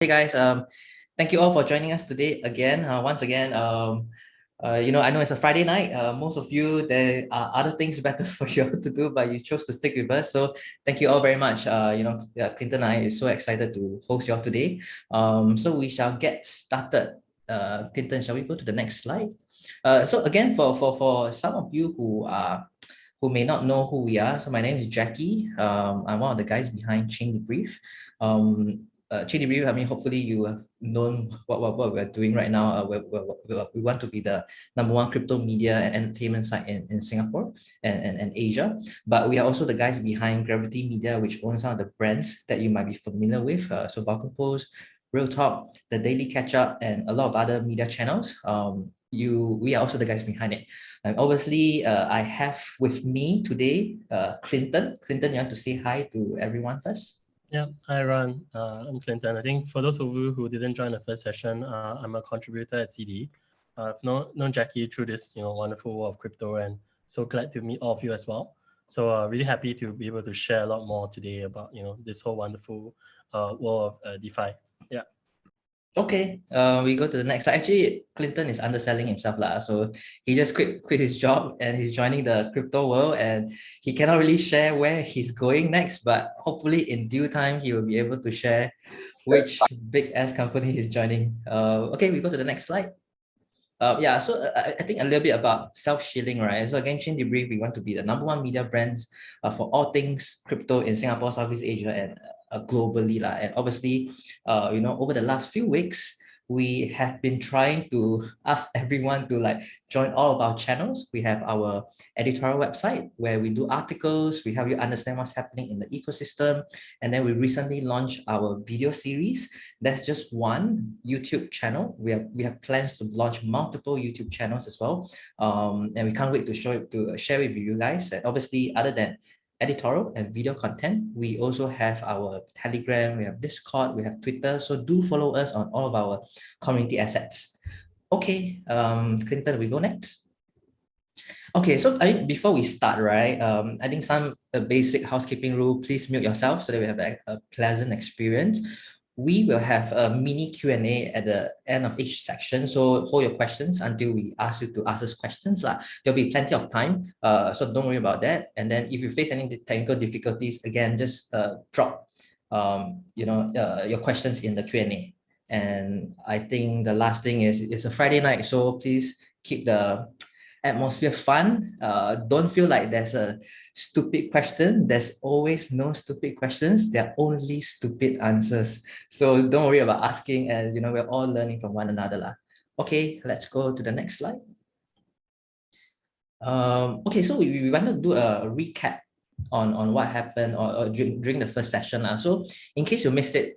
Hey guys, thank you all for joining us today again. Once again, I know it's a Friday night. Most of you, there are other things better for you all to do, but you chose to stick with us. So thank you all very much. Clinton and I is so excited to host you all today. So we shall get started. Clinton, shall we go to the next slide? So again, for some of you who may not know who we are. So my name is Jacky. I'm one of the guys behind Chain Debrief. Chain Debrief, I mean, hopefully you have known what we're doing right now. We want to be the #1 crypto media and entertainment site in Singapore and Asia. But we are also the guys behind Gravity Media, which owns some of the brands that you might be familiar with. So Vulcan Post, Real Talk, The Daily Catch Up, and a lot of other media channels. We are also the guys behind it. And obviously, I have with me today Clinton. Clinton, you want to say hi to everyone first? Yeah, hi Ron. I'm Clinton. I think for those of you who didn't join the first session, I'm a contributor at CD. I've known Jacky through this wonderful world of crypto, and so glad to meet all of you as well. So really happy to be able to share a lot more today about this whole wonderful world of DeFi. Yeah. Okay, we go to the next. Actually, Clinton is underselling himself lah. So he just quit his job and he's joining the crypto world, and he cannot really share where he's going next. But hopefully, in due time, he will be able to share which big ass company he's joining. Okay, we go to the next slide. I think a little bit about self-shielding, right? So again, Chain Debrief, we want to be the #1 media brands for all things crypto in Singapore, Southeast Asia, and globally lah. And obviously, over the last few weeks, we have been trying to ask everyone to join all of our channels. We have our editorial website where we do articles, we help you understand what's happening in the ecosystem. And then we recently launched our video series. That's just one YouTube channel. We have plans to launch multiple YouTube channels as well. And we can't wait to share with you guys. And obviously, other than editorial and video content, we also have our Telegram, we have Discord, we have Twitter. So do follow us on all of our community assets. Okay, Clinton, we go next. Okay, so before we start, right, I think some basic housekeeping rule, please mute yourself so that we have a pleasant experience. We will have a mini Q&A at the end of each section. So hold your questions until we ask you to ask us questions. There'll be plenty of time, so don't worry about that. And then if you face any technical difficulties, again, just drop your questions in the Q&A. And I think the last thing is it's a Friday night, so please keep the atmosphere fun. Don't feel like there's a stupid question. There's always no stupid questions. There are only stupid answers. So don't worry about asking, and we're all learning from one another. Okay, let's go to the next slide. Okay, so we want to do a recap on what happened or during the first session. So in case you missed it,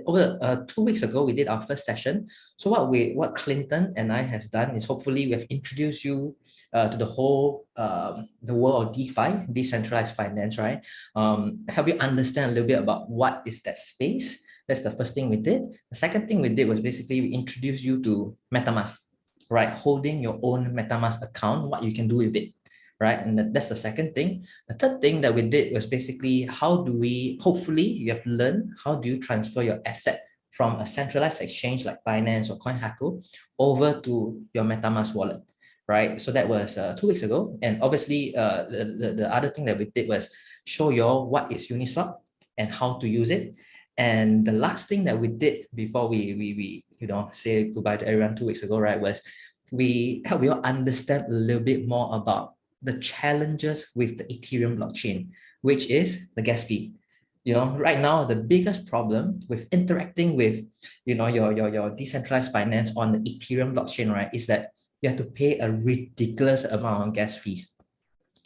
over 2 weeks ago, we did our first session. So what Clinton and I has done is hopefully we have introduced you to the whole the world of DeFi, decentralized finance, right? Help you understand a little bit about what is that space. That's the first thing we did. The second thing we did was basically we introduced you to MetaMask, right? Holding your own MetaMask account, what you can do with it, right? And that's the second thing. The third thing that we did was basically hopefully you have learned how do you transfer your asset from a centralized exchange like Binance or CoinHaku over to your MetaMask wallet, right? So that was 2 weeks ago. And obviously the other thing that we did was show you all what is Uniswap and how to use it. And the last thing that we did before we say goodbye to everyone 2 weeks ago, right, was we help you all understand a little bit more about the challenges with the Ethereum blockchain, which is the gas fee. Right now, the biggest problem with interacting with, your decentralized finance on the Ethereum blockchain, right, is that you have to pay a ridiculous amount of gas fees.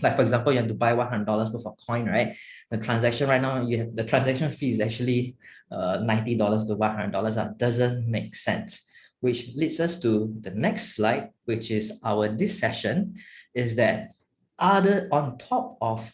Like, for example, you have to buy $100 worth of coin, right? The transaction right now, the transaction fee is actually $90 to $100. That doesn't make sense. Which leads us to the next slide, which is this session, is that on top of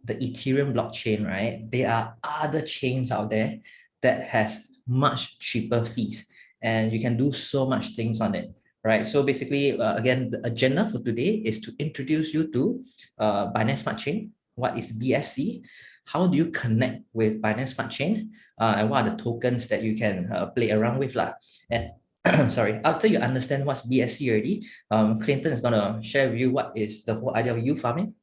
the Ethereum blockchain, right, there are other chains out there that has much cheaper fees, and you can do so much things on it, right? So basically, again, the agenda for today is to introduce you to Binance Smart Chain. What is BSC? how do you connect with Binance Smart Chain, and what are the tokens that you can play around with lah. And sorry, after you understand what's BSC already, Clinton is gonna share with you what is the whole idea of yield farming.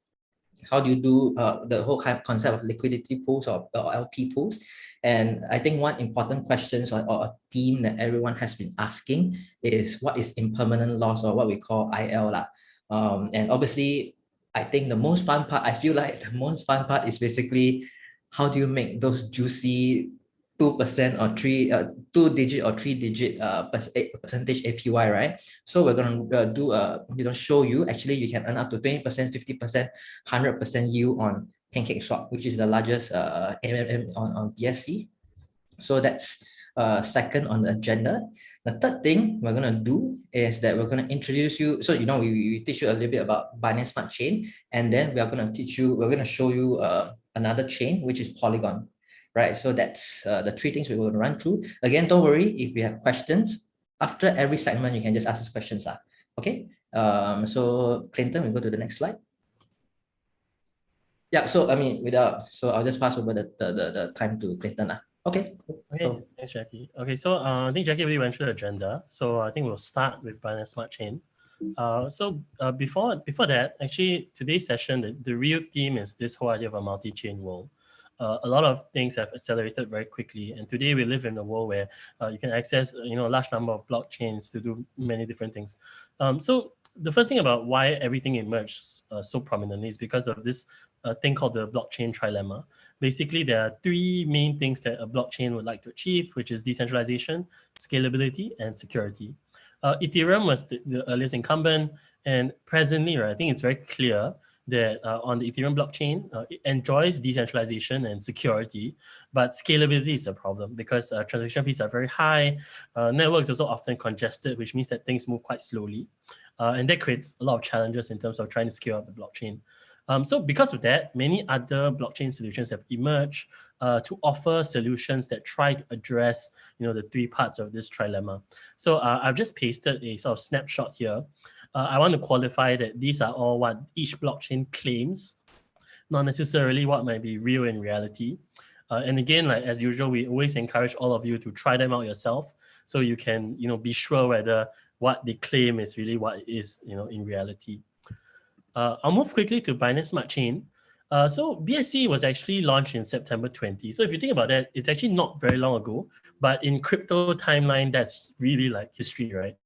How do you do the whole kind of concept of liquidity pools or LP pools? And I think one important question or a theme that everyone has been asking is what is impermanent loss, or what we call IL lah. And obviously, I think the most fun part, I feel like the most fun part is basically how do you make those juicy 2% or 2-digit or 3-digit percentage APY, right? So we're gonna do show you actually you can earn up to 20%, 50%, 100% yield on PancakeSwap, which is the largest MMM on BSC. So that's second on the agenda. The third thing we're gonna do is that we're gonna introduce you. So we teach you a little bit about Binance Smart Chain, and then we're gonna show you another chain, which is Polygon. Right, so that's the three things we're going to run through. Again, don't worry if you have questions. After every segment, you can just ask us questions. Okay, so Clinton, we'll go to the next slide. Yeah, so so I'll just pass over the time to Clinton. Okay, cool. Okay, thanks, Jacky. Okay, so I think Jacky really went through the agenda. So I think we'll start with Binance Smart Chain. Before that, actually, today's session, the real theme is this whole idea of a multi-chain world. A lot of things have accelerated very quickly, and today we live in a world where you can access a large number of blockchains to do many different things. So the first thing about why everything emerged so prominently is because of this thing called the blockchain trilemma. Basically, there are three main things that a blockchain would like to achieve, which is decentralization, scalability, and security. Ethereum was the earliest incumbent, and presently, right, I think it's very clear that on the Ethereum blockchain, it enjoys decentralization and security, but scalability is a problem because transaction fees are very high. Networks also often congested, which means that things move quite slowly. And that creates a lot of challenges in terms of trying to scale up the blockchain. So because of that, many other blockchain solutions have emerged to offer solutions that try to address the three parts of this trilemma. So I've just pasted a sort of snapshot here. I want to qualify that these are all what each blockchain claims, not necessarily what might be real in reality. And again, like as usual, we always encourage all of you to try them out yourself, so you can be sure whether what they claim is really what it is in reality. I'll move quickly to Binance Smart Chain. So BSC was actually launched in September 20. So if you think about that, it's actually not very long ago, but in crypto timeline, that's really like history, right?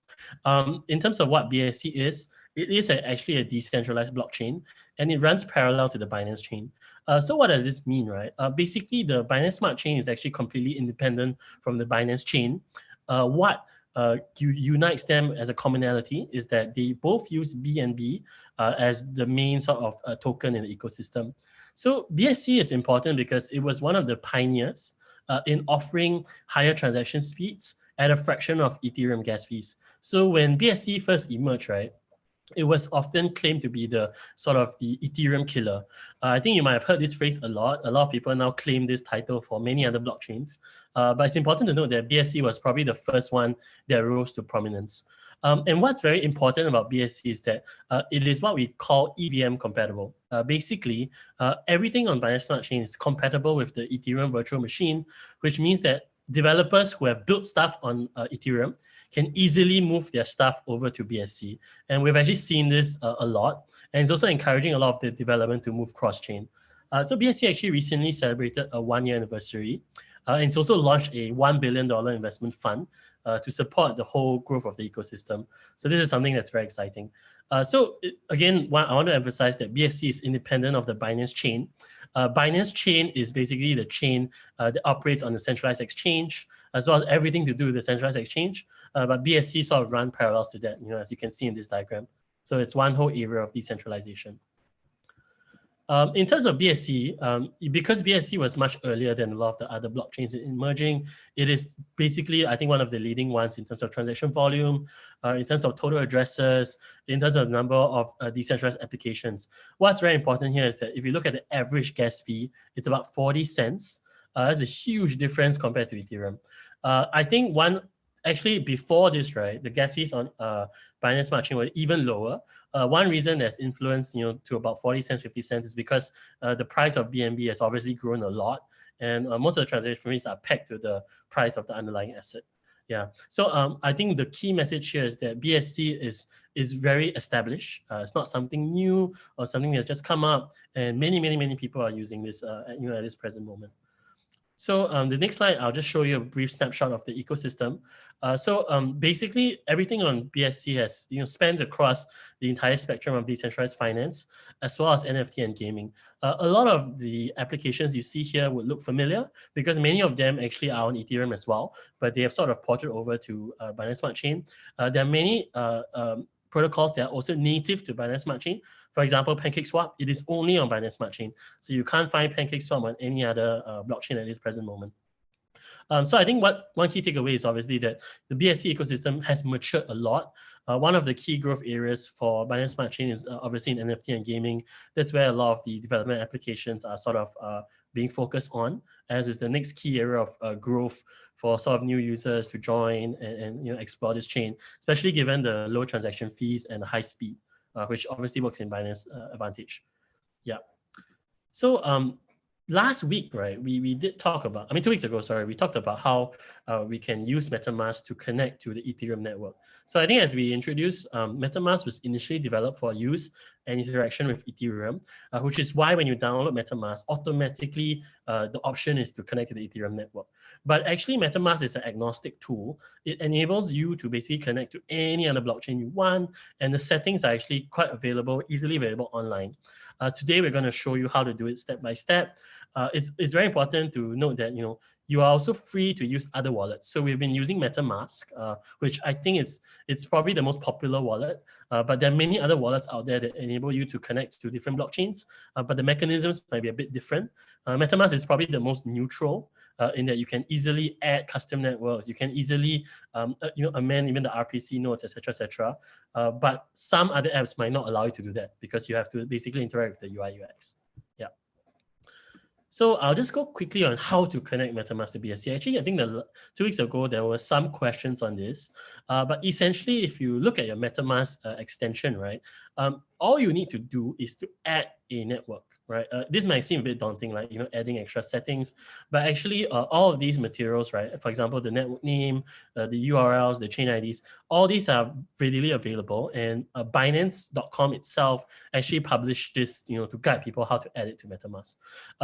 In terms of what BSC is, it is actually a decentralized blockchain, and it runs parallel to the Binance chain. So what does this mean, right? Basically, the Binance Smart Chain is actually completely independent from the Binance chain. What unites them as a commonality is that they both use BNB as the main sort of token in the ecosystem. So BSC is important because it was one of the pioneers in offering higher transaction speeds at a fraction of Ethereum gas fees. So when BSC first emerged, right, it was often claimed to be the sort of the Ethereum killer. I think you might have heard this phrase a lot. A lot of people now claim this title for many other blockchains. But it's important to note that BSC was probably the first one that rose to prominence. And what's very important about BSC is that it is what we call EVM compatible. Basically, everything on Binance Smart Chain is compatible with the Ethereum virtual machine, which means that developers who have built stuff on Ethereum can easily move their stuff over to BSC. And we've actually seen this a lot. And it's also encouraging a lot of the development to move cross-chain. So BSC actually recently celebrated a 1-year anniversary. And it's also launched a $1 billion investment fund to support the whole growth of the ecosystem. So this is something that's very exciting. Again, I want to emphasize that BSC is independent of the Binance chain. Binance chain is basically the chain that operates on the centralized exchange, as well as everything to do with the centralized exchange. But BSC sort of run parallels to that, as you can see in this diagram. So it's one whole area of decentralization. In terms of BSC, because BSC was much earlier than a lot of the other blockchains emerging, it is basically, I think, one of the leading ones in terms of transaction volume, in terms of total addresses, in terms of number of decentralized applications. What's very important here is that if you look at the average gas fee, it's about 40 cents. That's a huge difference compared to Ethereum. I think actually before this, right, the gas fees on Binance Smart Chain were even lower. One reason that's influenced, to about 40 cents, 50 cents is because the price of BNB has obviously grown a lot, and most of the transaction fees are pegged to the price of the underlying asset. Yeah. So I think the key message here is that BSC is very established. It's not something new or something that's just come up, and many people are using this at this present moment. So the next slide, I'll just show you a brief snapshot of the ecosystem. Basically, everything on BSC has spans across the entire spectrum of decentralized finance, as well as NFT and gaming. A lot of the applications you see here would look familiar because many of them actually are on Ethereum as well, but they have sort of ported over to Binance Smart Chain. There are many protocols that are also native to Binance Smart Chain. For example, PancakeSwap, it is only on Binance Smart Chain. So you can't find PancakeSwap on any other blockchain at this present moment. So I think one key takeaway is obviously that the BSC ecosystem has matured a lot. One of the key growth areas for Binance Smart Chain is obviously in NFT and gaming. That's where a lot of the development applications are sort of being focused on, as is the next key area of growth for sort of new users to join and explore this chain, especially given the low transaction fees and the high speed, which obviously works in Binance advantage. Yeah. So last week, right, we did talk about, 2 weeks ago, sorry, we talked about how we can use MetaMask to connect to the Ethereum network. So I think as we introduced, MetaMask was initially developed for use and interaction with Ethereum, which is why when you download MetaMask, automatically the option is to connect to the Ethereum network. But actually, MetaMask is an agnostic tool. It enables you to basically connect to any other blockchain you want, and the settings are actually quite available, easily available online. Today, we're going to show you how to do it step by step. It's very important to note that you are also free to use other wallets. So we've been using MetaMask, which I think it's probably the most popular wallet. But there are many other wallets out there that enable you to connect to different blockchains, but the mechanisms might be a bit different. MetaMask is probably the most neutral in that you can easily add custom networks. You can easily amend even the RPC nodes, etc. But some other apps might not allow you to do that because you have to basically interact with the UI UX. Yeah. So I'll just go quickly on how to connect MetaMask to BSC. Actually, I think 2 weeks ago, there were some questions on this. But essentially, if you look at your MetaMask extension, right, all you need to do is to add a network, right? This might seem a bit daunting, like, adding extra settings, but actually all of these materials, right? For example, the network name, the URLs, the chain IDs, all these are readily available, and Binance.com itself actually published this, to guide people how to add it to MetaMask.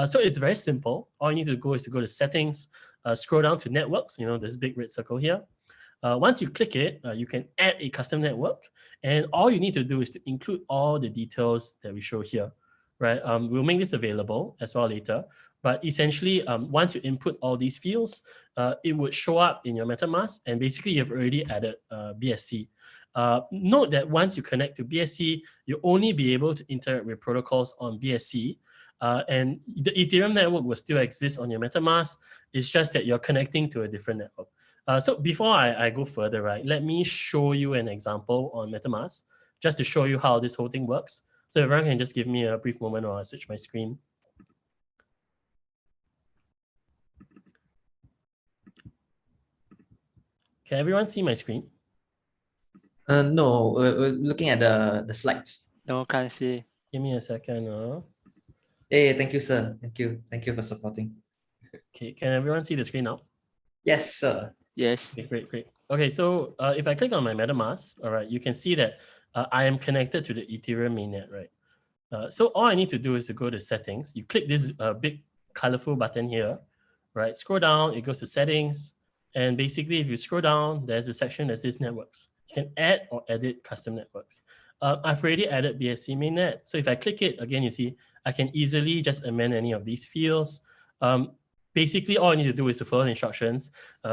So it's very simple. All you need to go is to go to settings, scroll down to networks, this big red circle here. Once you click it, you can add a custom network, and all you need to do is to include all the details that we show here, right? We'll make this available as well later, but essentially, once you input all these fields, it would show up in your MetaMask, and basically you've already added BSC. Note that once you connect to BSC, you'll only be able to interact with protocols on BSC, and the Ethereum network will still exist on your MetaMask. It's just that you're connecting to a different network. So before I go further, right, let me show you an example on MetaMask, just to show you how this whole thing works. So everyone can just give me a brief moment while I switch my screen. Can everyone see my screen? No, we're looking at the slides. No, can't see. Give me a second. Hey, thank you, sir. Thank you for supporting. Okay, can everyone see the screen now? Yes, sir. Yes. Okay, great. Okay, so if I click on my MetaMask, all right, you can see that I am connected to the Ethereum mainnet, right? So all I need to do is to go to settings. You click this big colorful button here, right? Scroll down, it goes to settings. And basically, if you scroll down, there's a section that says networks. You can add or edit custom networks. I've already added BSC mainnet. So if I click it, again, you see, I can easily just amend any of these fields. Basically, all I need to do is to follow the instructions,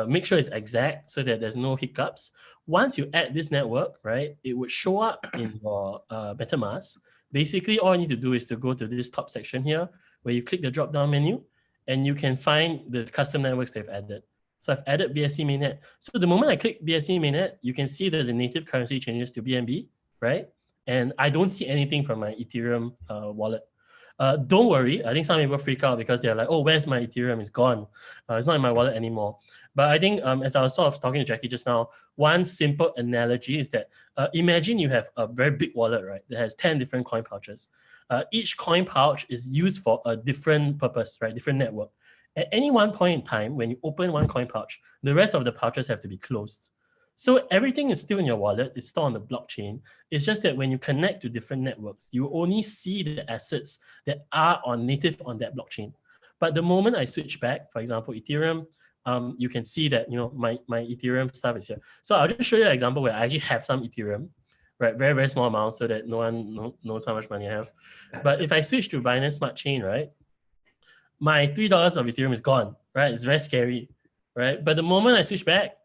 make sure it's exact so that there's no hiccups. Once you add this network, right, it would show up in your MetaMask. Basically, all you need to do is to go to this top section here, where you click the drop-down menu, and you can find the custom networks they've added. So I've added BSC mainnet. So the moment I click BSC mainnet, you can see that the native currency changes to BNB, right? And I don't see anything from my Ethereum wallet. Don't worry. I think some people freak out because they're like, oh, where's my Ethereum? It's gone. It's not in my wallet anymore. But I think as I was sort of talking to Jacky just now, one simple analogy is that imagine you have a very big wallet, right, that has 10 different coin pouches. Each coin pouch is used for a different purpose, right, different network. At any one point in time, when you open one coin pouch, the rest of the pouches have to be closed. So everything is still in your wallet, it's still on the blockchain. It's just that when you connect to different networks, you only see the assets that are native on that blockchain. But the moment I switch back, for example, Ethereum, you can see that my Ethereum stuff is here. So I'll just show you an example where I actually have some Ethereum, right? Very, very small amount so that no one knows how much money I have. But if I switch to Binance Smart Chain, right, my $3 of Ethereum is gone, right? It's very scary, right? But the moment I switch back,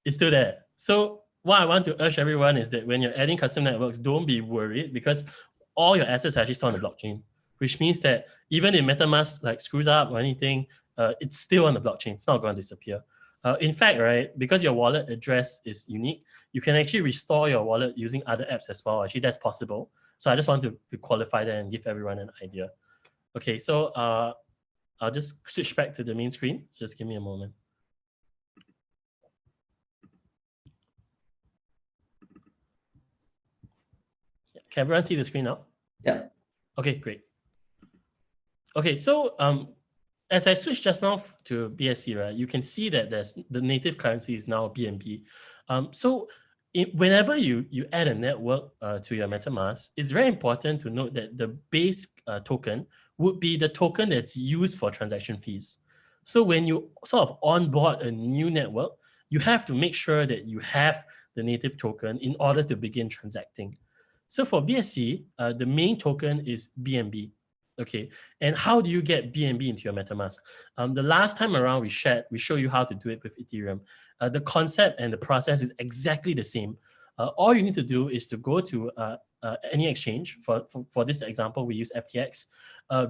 it's still there. So what I want to urge everyone is that when you're adding custom networks, don't be worried because all your assets are actually still on the blockchain, which means that even if MetaMask like screws up or anything, it's still on the blockchain. It's not going to disappear. In fact, right, because your wallet address is unique, you can actually restore your wallet using other apps as well. Actually, that's possible. So I just want to qualify that and give everyone an idea. Okay, so I'll just switch back to the main screen. Just give me a moment. Can everyone see the screen now? Yeah. Okay, great. Okay, so as I switched just now to BSC, right, you can see that the native currency is now BNB. So whenever you add a network to your MetaMask, it's very important to note that the base token would be the token that's used for transaction fees. So when you sort of onboard a new network, you have to make sure that you have the native token in order to begin transacting. So for BSC, the main token is BNB. Okay, and how do you get BNB into your MetaMask? The last time around we showed you how to do it with Ethereum. The concept and the process is exactly the same. All you need to do is to go to any exchange. For this example, we use FTX.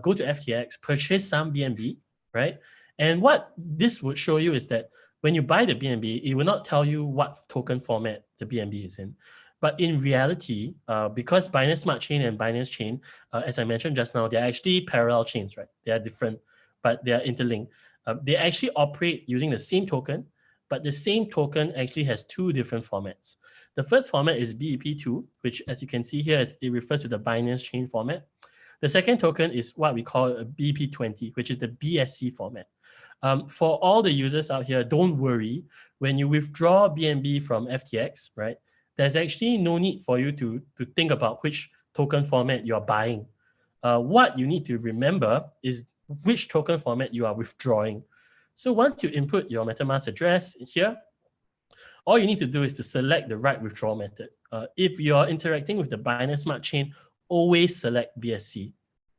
Go to FTX, purchase some BNB, right? And what this would show you is that when you buy the BNB, it will not tell you what token format the BNB is in. But in reality, because Binance Smart Chain and Binance Chain, as I mentioned just now, they're actually parallel chains, right? They are different, but they are interlinked. They actually operate using the same token, but the same token actually has two different formats. The first format is BEP2, which as you can see here, it refers to the Binance Chain format. The second token is what we call a BEP20, which is the BSC format. For all the users out here, don't worry. When you withdraw BNB from FTX, right, there's actually no need for you to think about which token format you're buying. What you need to remember is which token format you are withdrawing. So once you input your MetaMask address here, all you need to do is to select the right withdrawal method. If you're interacting with the Binance Smart Chain, always select BSC,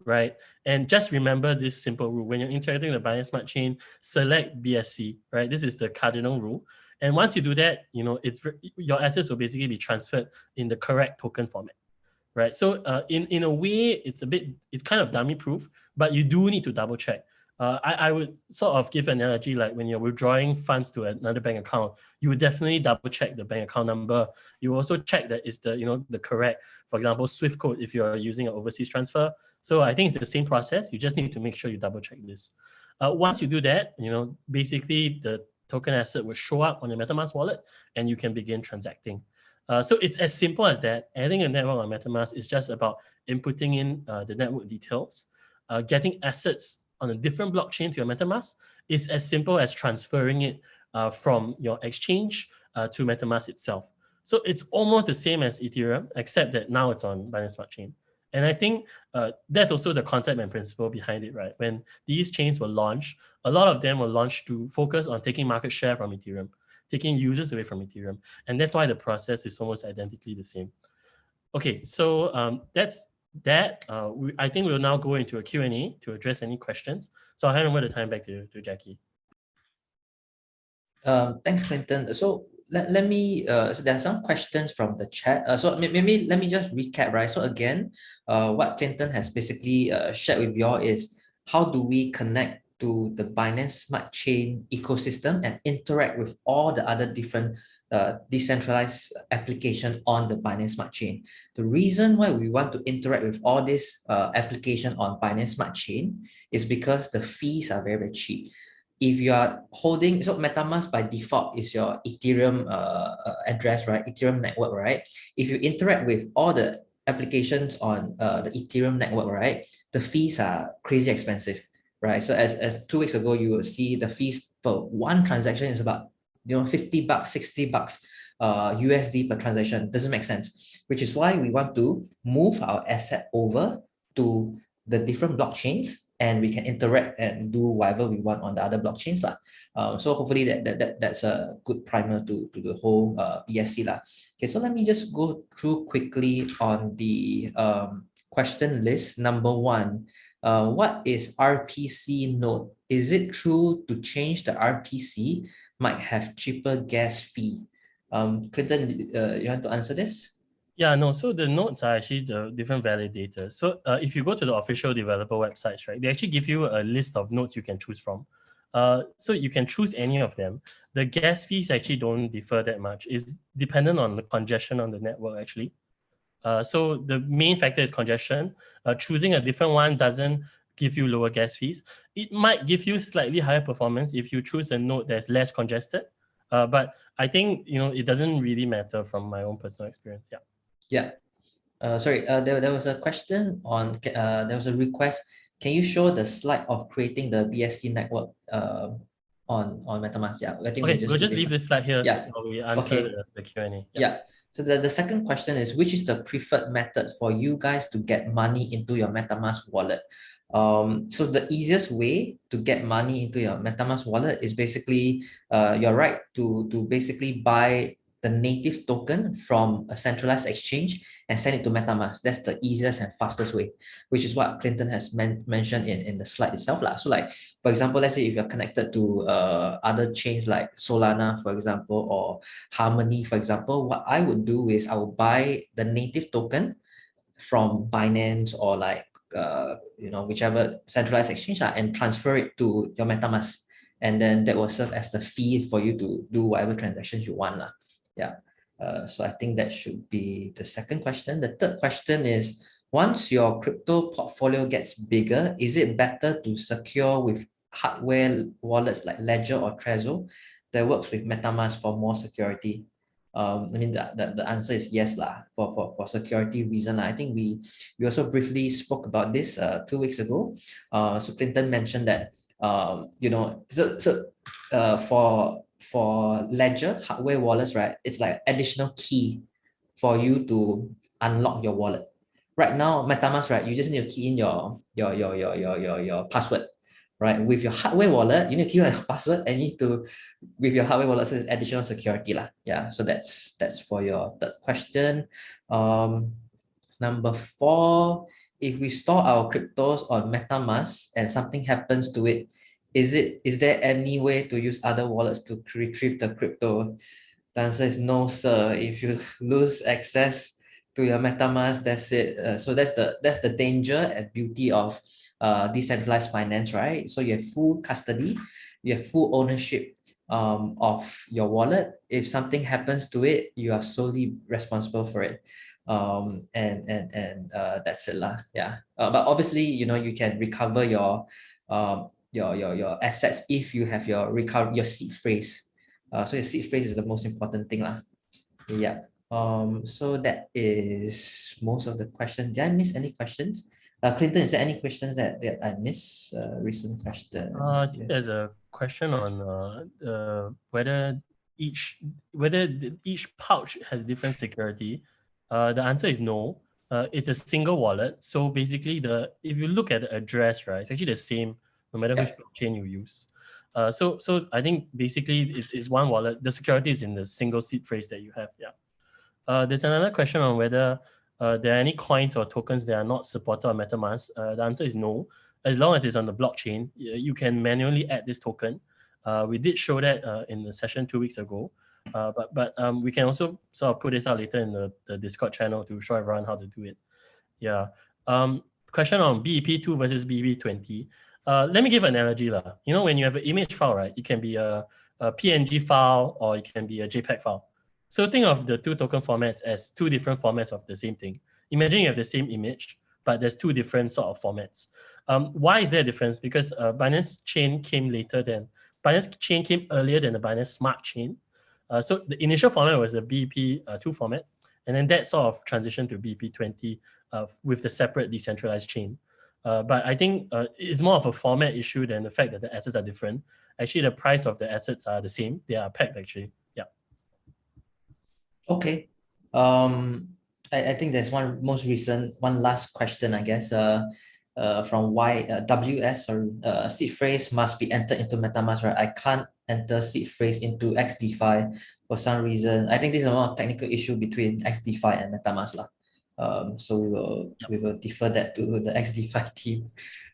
right? And just remember this simple rule. When you're interacting with the Binance Smart Chain, select BSC, right? This is the cardinal rule. And once you do that, your assets will basically be transferred in the correct token format, right? So in a way, it's kind of dummy proof, but you do need to double check. I would sort of give an analogy like when you're withdrawing funds to another bank account, you would definitely double check the bank account number. You also check that it's the correct, for example, SWIFT code if you're using an overseas transfer. So I think it's the same process. You just need to make sure you double check this. Once you do that, basically the token asset will show up on your MetaMask wallet and you can begin transacting. So it's as simple as that. Adding a network on MetaMask is just about inputting in the network details. Getting assets on a different blockchain to your MetaMask is as simple as transferring it from your exchange to MetaMask itself. So it's almost the same as Ethereum, except that now it's on Binance Smart Chain. And I think that's also the concept and principle behind it, right? When these chains were launched, a lot of them were launched to focus on taking market share from Ethereum, taking users away from Ethereum. And that's why the process is almost identically the same. Okay, so that's that. I think we'll now go into a Q&A to address any questions. So I'll hand over the time back to Jacky. Thanks, Clinton. So let me, so there are some questions from the chat. So maybe let me just recap, right? So again, what Clinton has basically shared with you all is how do we connect to the Binance Smart Chain ecosystem and interact with all the other different decentralized application on the Binance Smart Chain. The reason why we want to interact with all this application on Binance Smart Chain is because the fees are very, very cheap. If you are holding, so MetaMask by default is your Ethereum address, right? Ethereum network, right? If you interact with all the applications on the Ethereum network, right? The fees are crazy expensive, right? So as 2 weeks ago, you will see the fees for one transaction is about $50, $60 USD per transaction. Doesn't make sense, which is why we want to move our asset over to the different blockchains, and we can interact and do whatever we want on the other blockchains lah. So hopefully that's a good primer to the whole BSC lah. Okay, so let me just go through quickly on the question list. Number 1, what is RPC node? Is it true to change the RPC might have cheaper gas fee? Clinton, you want to answer this? Yeah, no. So the nodes are actually the different validators. So if you go to the official developer websites, right, they actually give you a list of nodes you can choose from. So you can choose any of them. The gas fees actually don't differ that much. It's dependent on the congestion on the network, actually. So the main factor is congestion. Choosing a different one doesn't give you lower gas fees. It might give you slightly higher performance if you choose a node that's less congested. But I think, it doesn't really matter from my own personal experience. Yeah. Yeah. Sorry, there was a question on, there was a request. Can you show the slide of creating the BSC network on MetaMask? Yeah, I think Okay, we'll just leave this slide here. Yeah. While we answer Okay. the Q&A. Yeah. So the second question is, which is the preferred method for you guys to get money into your MetaMask wallet? So the easiest way to get money into your MetaMask wallet is basically, you're right to basically buy the native token from a centralized exchange and send it to MetaMask. That's the easiest and fastest way, which is what Clinton has mentioned in the slide itself lah. So like, for example, let's say if you're connected to other chains like Solana, for example, or Harmony, for example, what I would do is I will buy the native token from Binance or like whichever centralized exchange and transfer it to your MetaMask, and then that will serve as the fee for you to do whatever transactions you want lah. Yeah. So I think that should be the second question. The third question is, once your crypto portfolio gets bigger, is it better to secure with hardware wallets like Ledger or Trezor that works with MetaMask for more security? I mean, the answer is yes lah, for security reason. I think we also briefly spoke about this 2 weeks ago. So Clinton mentioned that for Ledger hardware wallets, right, it's like additional key for you to unlock your wallet. Right now, MetaMask, right, you just need to key in your password. Right, with your hardware wallet, you need to key in your password, and you need to, with your hardware wallet, so it's additional security lah. Yeah, so that's for your third question. Number 4, if we store our cryptos on MetaMask and something happens to it, is there any way to use other wallets to retrieve the crypto? The answer is no, sir. If you lose access to your MetaMask, that's it. So that's the danger and beauty of decentralized finance, right? So you have full custody, you have full ownership of your wallet. If something happens to it, you are solely responsible for it. And that's it lah. Yeah. But obviously, you can recover your assets if you have your seed phrase. So your seed phrase is the most important thing lah. Yeah. So that is most of the questions. Did I miss any questions? Clinton, is there any questions that I missed? Recent questions. I think there's a question on whether each pouch has different security. The answer is no. It's a single wallet. So basically, if you look at the address, right, it's actually the same no matter which blockchain you use. So I think basically it's one wallet. The security is in the single seed phrase that you have. Yeah. There's another question on whether there are any coins or tokens that are not supported on MetaMask. The answer is no. As long as it's on the blockchain, you can manually add this token. We did show that in the session 2 weeks ago. But we can also sort of put this out later in the Discord channel to show everyone how to do it. Yeah. Question on BEP2 versus BEP20. Let me give an analogy. You know, when you have an image file, right, it can be a PNG file or it can be a JPEG file. So think of the two token formats as two different formats of the same thing. Imagine you have the same image, but there's two different sort of formats. Why is there a difference? Because Binance Chain came Binance Chain came earlier than the Binance Smart Chain. So the initial format was a BEP2 format, and then that sort of transitioned to BEP20 with the separate decentralized chain. But I think it's more of a format issue than the fact that the assets are different. Actually, the price of the assets are the same. They are pegged actually. Yeah. Okay. I think there's one last question, I guess. From WS or seed phrase must be entered into MetaMask, right? I can't enter seed phrase into XDeFi for some reason. I think this is a more technical issue between XDeFi and MetaMask lah. So we will defer that to the XDeFi team.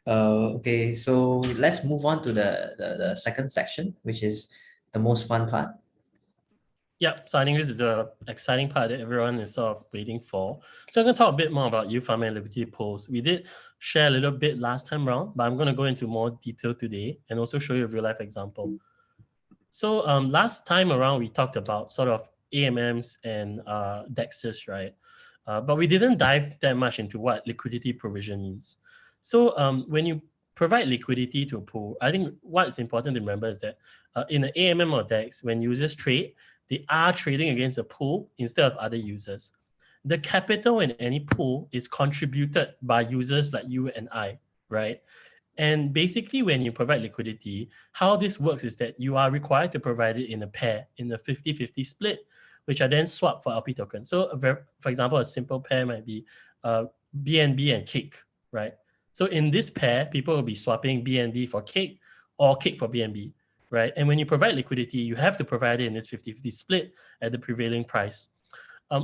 Okay, so let's move on to the second section, which is the most fun part. Yeah, so I think this is the exciting part that everyone is sort of waiting for. So I'm going to talk a bit more about yield farming and liquidity pools. We did share a little bit last time around, but I'm going to go into more detail today and also show you a real life example. So last time around, we talked about sort of AMMs and DEXes, right? But we didn't dive that much into what liquidity provision means. So when you provide liquidity to a pool, I think what's important to remember is that in an AMM or DEX, when users trade, they are trading against a pool instead of other users. The capital in any pool is contributed by users like you and I, right? And basically, when you provide liquidity, how this works is that you are required to provide it in a pair, in a 50-50 split, which are then swapped for LP tokens. So, for example, a simple pair might be BNB and Cake, right? So in this pair, people will be swapping BNB for Cake or Cake for BNB, right? And when you provide liquidity, you have to provide it in this 50-50 split at the prevailing price.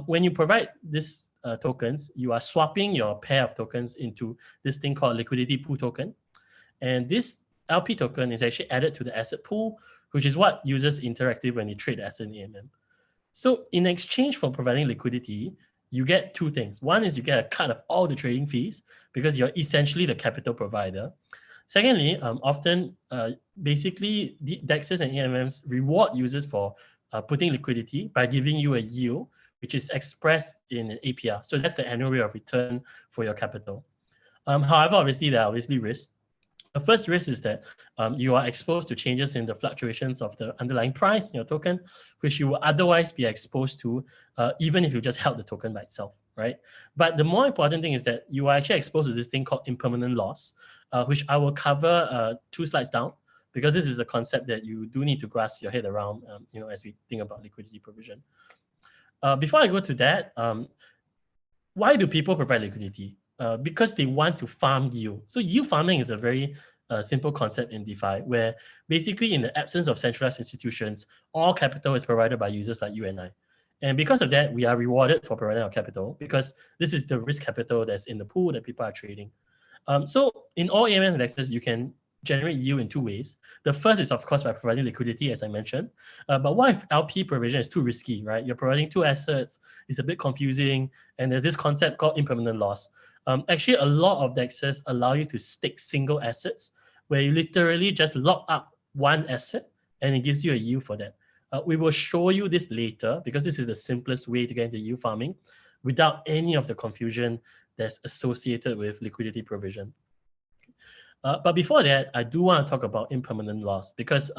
When you provide this tokens, you are swapping your pair of tokens into this thing called liquidity pool token. And this LP token is actually added to the asset pool, which is what users interact with when they trade the asset in AMM. So in exchange for providing liquidity, you get two things. One is you get a cut of all the trading fees because you're essentially the capital provider. Secondly, often, basically, the DEXes and AMMs reward users for putting liquidity by giving you a yield, which is expressed in an APR. So that's the annual rate of return for your capital. However, obviously, there are risks. The first risk is that you are exposed to changes in the fluctuations of the underlying price in your token, which you will otherwise be exposed to even if you just held the token by itself, right? But the more important thing is that you are actually exposed to this thing called impermanent loss, which I will cover 2 slides down, because this is a concept that you do need to grasp your head around, as we think about liquidity provision. Before I go to that, why do people provide liquidity? Because they want to farm yield. So yield farming is a very simple concept in DeFi, where basically in the absence of centralized institutions, all capital is provided by users like you and I. And because of that, we are rewarded for providing our capital because this is the risk capital that's in the pool that people are trading. So in all AMMs and DEXes, you can generate yield in 2 ways. The first is, of course, by providing liquidity, as I mentioned. But what if LP provision is too risky, right? You're providing 2 assets, it's a bit confusing, and there's this concept called impermanent loss. Actually, a lot of DEXes allow you to stake single assets, where you literally just lock up one asset, and it gives you a yield for that. We will show you this later, because this is the simplest way to get into yield farming without any of the confusion that's associated with liquidity provision. But before that, I do want to talk about impermanent loss, because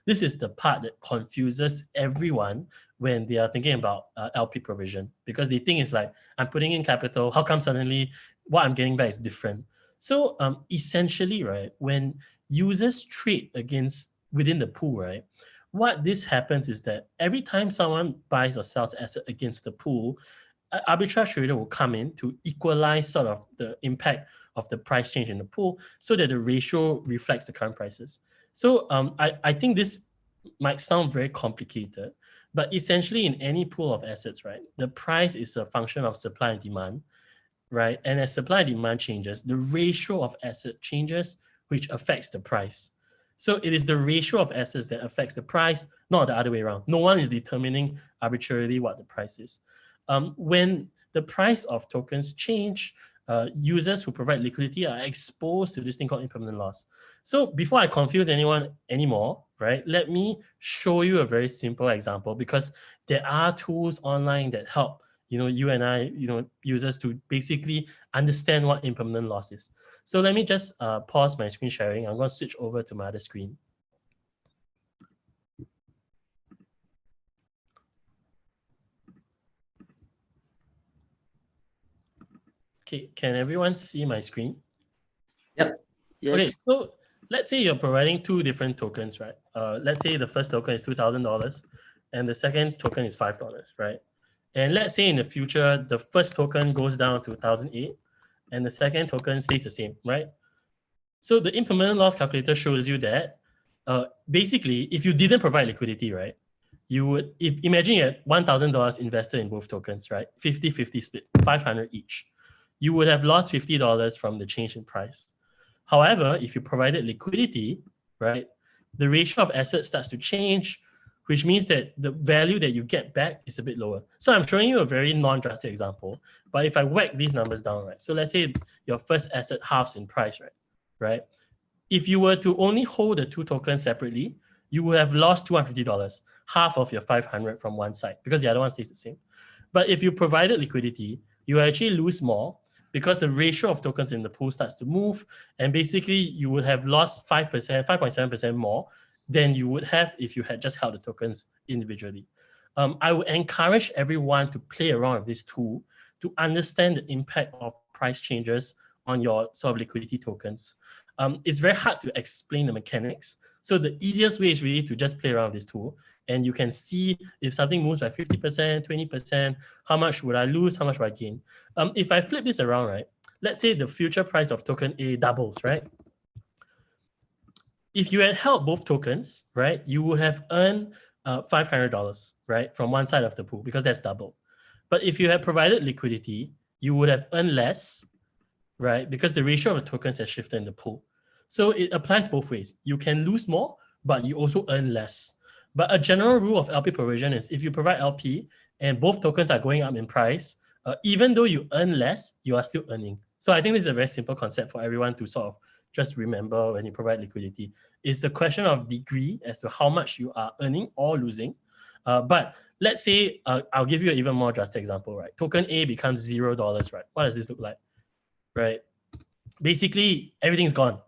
this is the part that confuses everyone when they are thinking about LP provision, because they think it's like, I'm putting in capital, how come suddenly what I'm getting back is different? So essentially, right, when users trade within the pool, right, what this happens is that every time someone buys or sells asset against the pool, an arbitrage trader will come in to equalize sort of the impact of the price change in the pool so that the ratio reflects the current prices. So I think this might sound very complicated, but essentially in any pool of assets, right, the price is a function of supply and demand, right? And as supply and demand changes, the ratio of asset changes, which affects the price. So it is the ratio of assets that affects the price, not the other way around. No one is determining arbitrarily what the price is. When the price of tokens change, users who provide liquidity are exposed to this thing called impermanent loss. So before I confuse anyone anymore, right, let me show you a very simple example, because there are tools online that help, you and I, users to basically understand what impermanent loss is. So let me just pause my screen sharing. I'm going to switch over to my other screen. Okay, can everyone see my screen? Yep. Yes. Okay, so let's say you're providing two different tokens, right? Let's say the first token is $2,000 and the second token is $5, right? And let's say in the future, the first token goes down to 1,008 and the second token stays the same, right? So the impermanent loss calculator shows you that basically, if you didn't provide liquidity, right, you would, imagine you had $1,000 invested in both tokens, right? 50-50 split, 500 each. You would have lost $50 from the change in price. However, if you provided liquidity, right, the ratio of assets starts to change, which means that the value that you get back is a bit lower. So I'm showing you a very non-drastic example, but if I whack these numbers down, right, so let's say your first asset halves in price, right? If you were to only hold the two tokens separately, you would have lost $250, half of your 500 from one side, because the other one stays the same. But if you provided liquidity, you actually lose more, because the ratio of tokens in the pool starts to move, and basically you would have lost 5%, 5.7% more than you would have if you had just held the tokens individually. I would encourage everyone to play around with this tool to understand the impact of price changes on your sort of liquidity tokens. It's very hard to explain the mechanics. So the easiest way is really to just play around with this tool, and you can see if something moves by 50%, 20%, how much would I lose, how much would I gain? If I flip this around, right, let's say the future price of token A doubles, right? If you had held both tokens, right, you would have earned $500, right, from one side of the pool, because that's double. But if you had provided liquidity, you would have earned less, right, because the ratio of the tokens has shifted in the pool. So it applies both ways. You can lose more, but you also earn less. But a general rule of LP provision is if you provide LP and both tokens are going up in price, even though you earn less, you are still earning. So I think this is a very simple concept for everyone to sort of just remember when you provide liquidity. It's a question of degree as to how much you are earning or losing. But let's say, I'll give you an even more drastic example, right? Token A becomes $0, right? What does this look like, right? Basically, everything's gone,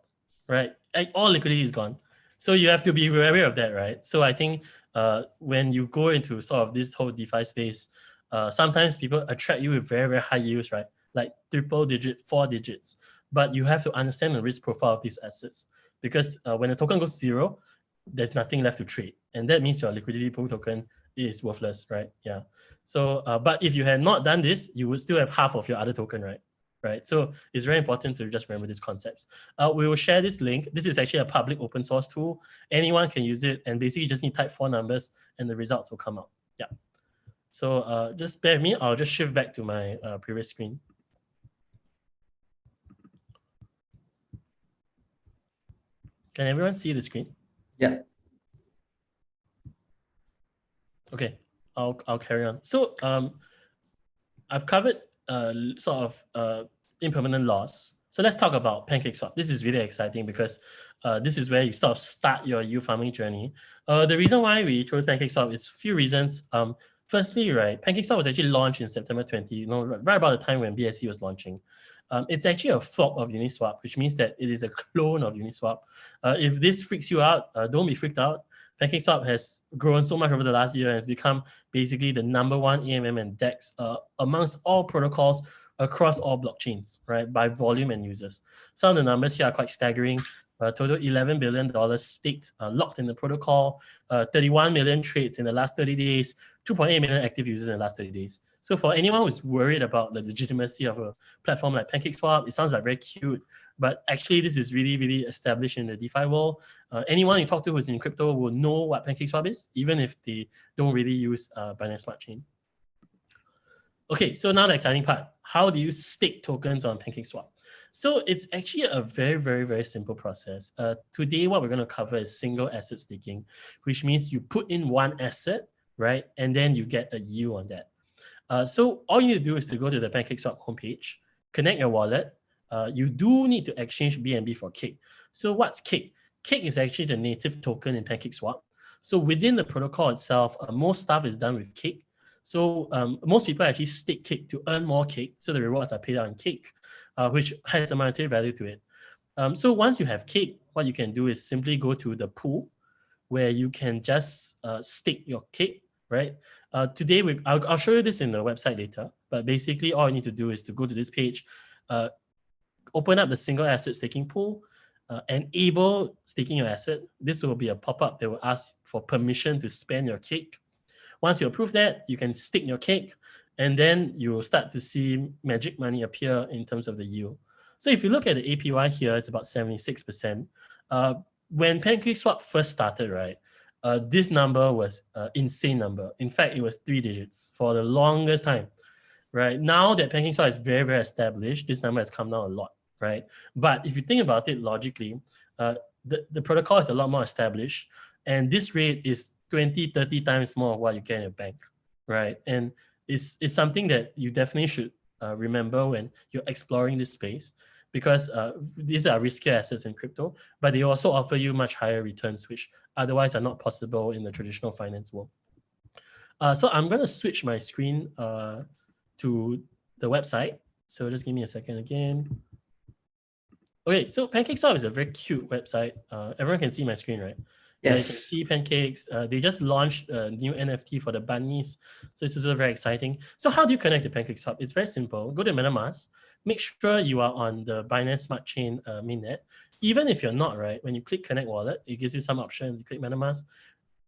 right? All liquidity is gone. So you have to be wary of that, right? So I think when you go into sort of this whole DeFi space, sometimes people attract you with very, very high yields, right? Like triple digit, 4 digits. But you have to understand the risk profile of these assets, because when the token goes to zero, there's nothing left to trade. And that means your liquidity pool token is worthless, right? Yeah. So, but if you had not done this, you would still have half of your other token, right? Right. So it's very important to just remember these concepts. We will share this link. This is actually a public open source tool. Anyone can use it, and basically just need type 4 numbers and the results will come out. Yeah. So just bear with me. I'll just shift back to my previous screen. Can everyone see the screen? Yeah. Okay, I'll carry on. So I've covered sort of impermanent loss. So let's talk about PancakeSwap. This is really exciting because this is where you sort of start your yield farming journey. The reason why we chose PancakeSwap is a few reasons. Firstly, right, PancakeSwap was actually launched in September 20, right about the time when BSC was launching. It's actually a fork of Uniswap, which means that it is a clone of Uniswap. If this freaks you out, don't be freaked out. PancakeSwap has grown so much over the last year and has become basically the #1 AMM and DEX amongst all protocols across all blockchains, right, by volume and users. Some of the numbers here are quite staggering. Total $11 billion staked, locked in the protocol, 31 million trades in the last 30 days, 2.8 million active users in the last 30 days. So for anyone who's worried about the legitimacy of a platform like PancakeSwap, it sounds like very cute, but actually this is really, really established in the DeFi world. Anyone you talk to who's in crypto will know what PancakeSwap is, even if they don't really use Binance Smart Chain. Okay, so now the exciting part. How do you stake tokens on PancakeSwap? So it's actually a very, very, very simple process. Today, what we're going to cover is single asset staking, which means you put in one asset, right? And then you get a yield on that. So all you need to do is to go to the PancakeSwap homepage, connect your wallet. You do need to exchange BNB for Cake. So what's cake? Cake is actually the native token in PancakeSwap. So within the protocol itself, most stuff is done with cake. So most people actually stake cake to earn more cake. So the rewards are paid out in cake, which has a monetary value to it. So once you have cake, what you can do is simply go to the pool where you can just stake your cake, right? Today, I'll show you this in the website later, but basically all you need to do is to go to this page, open up the single asset staking pool, enable staking your asset. This will be a pop-up that will ask for permission to spend your cake. Once you approve that, you can stake your cake, and then you will start to see magic money appear in terms of the yield. So if you look at the APY here, it's about 76%. When PancakeSwap first started, right, this number was an insane number. In fact, it was 3 digits for the longest time, right? Now that PancakeSwap is very, very established, this number has come down a lot, right? But if you think about it logically, the protocol is a lot more established, and this rate is 20, 30 times more of what you get in your bank, right? And it's something that you definitely should remember when you're exploring this space, because these are riskier assets in crypto, but they also offer you much higher returns, which otherwise are not possible in the traditional finance world. So I'm going to switch my screen to the website. So just give me a second again. Okay, so PancakeSwap is a very cute website. Everyone can see my screen, right? Yes. You can see pancakes. They just launched a new NFT for the bunnies. So it's also very exciting. So how do you connect to PancakeSwap? It's very simple. Go to MetaMask. Make sure you are on the Binance Smart Chain mainnet. Even if you're not, right, when you click Connect Wallet, it gives you some options. You click MetaMask.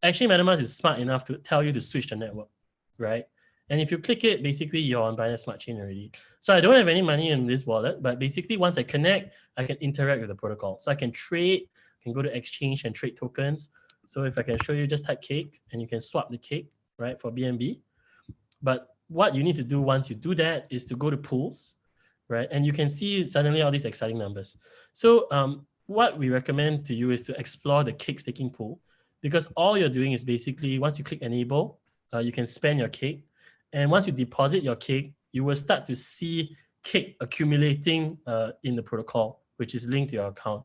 Actually, MetaMask is smart enough to tell you to switch the network, right? And if you click it, basically you're on Binance Smart Chain already. So I don't have any money in this wallet, but basically once I connect, I can interact with the protocol. So I can trade, can go to exchange and trade tokens. So if I can show you, just type cake and you can swap the cake, right, for BNB. But what you need to do once you do that is to go to pools, right? And you can see suddenly all these exciting numbers. So what we recommend to you is to explore the cake staking pool, because all you're doing is basically once you click enable, you can spend your cake. And once you deposit your cake, you will start to see cake accumulating in the protocol, which is linked to your account.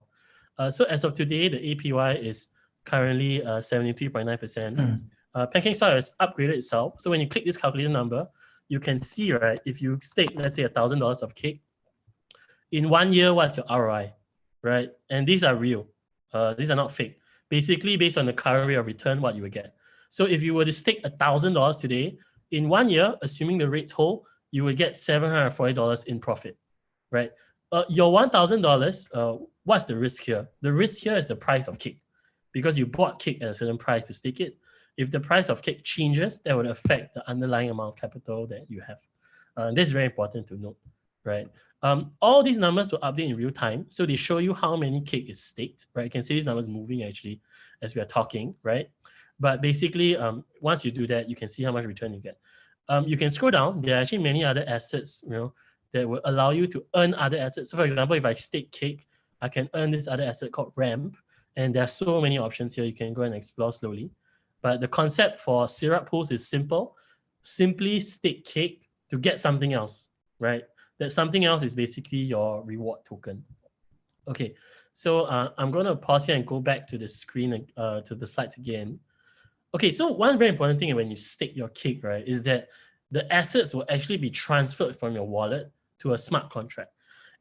So as of today, the APY is currently 73.9%. PancakeSwap has upgraded itself. So when you click this calculator number, you can see, right, if you stake, let's say $1,000 of cake, in 1 year, what's your ROI, right? And these are real. These are not fake. Basically, based on the current rate of return, what you will get. So if you were to stake $1,000 today, in 1 year, assuming the rates hold, you will get $740 in profit, right? Your $1,000, what's the risk here? The risk here is the price of cake, because you bought cake at a certain price to stake it. If the price of cake changes, that would affect the underlying amount of capital that you have. This is very important to note, right? All these numbers will update in real time. So they show you how many cake is staked, right? You can see these numbers moving actually as we are talking, right? But basically, once you do that, you can see how much return you get. You can scroll down. There are actually many other assets, that will allow you to earn other assets. So for example, if I stake cake, I can earn this other asset called ramp. And there are so many options here. You can go and explore slowly. But the concept for syrup pools is simple. Simply stake cake to get something else, right? That something else is basically your reward token. Okay, so I'm going to pause here and go back to the screen, to the slides again. Okay, so one very important thing when you stake your cake, right, is that the assets will actually be transferred from your wallet to a smart contract,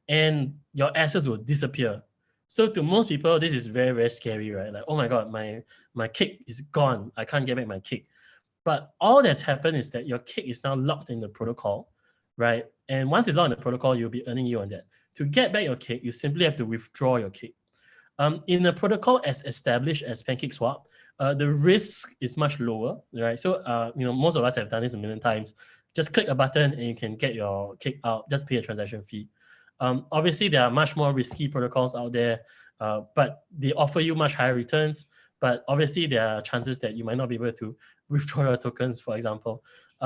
and your assets will disappear. So to most people, this is very, very scary, right? Like, oh my God, my cake is gone. I can't get back my cake. But all that's happened is that your cake is now locked in the protocol, right? And once it's locked in the protocol, you'll be earning yield on that. To get back your cake, you simply have to withdraw your cake. In a protocol as established as PancakeSwap, the risk is much lower, right? So, most of us have done this a million times. Just click a button and you can get your cake out. Just pay a transaction fee. Obviously, there are much more risky protocols out there, but they offer you much higher returns. But obviously, there are chances that you might not be able to withdraw your tokens, for example.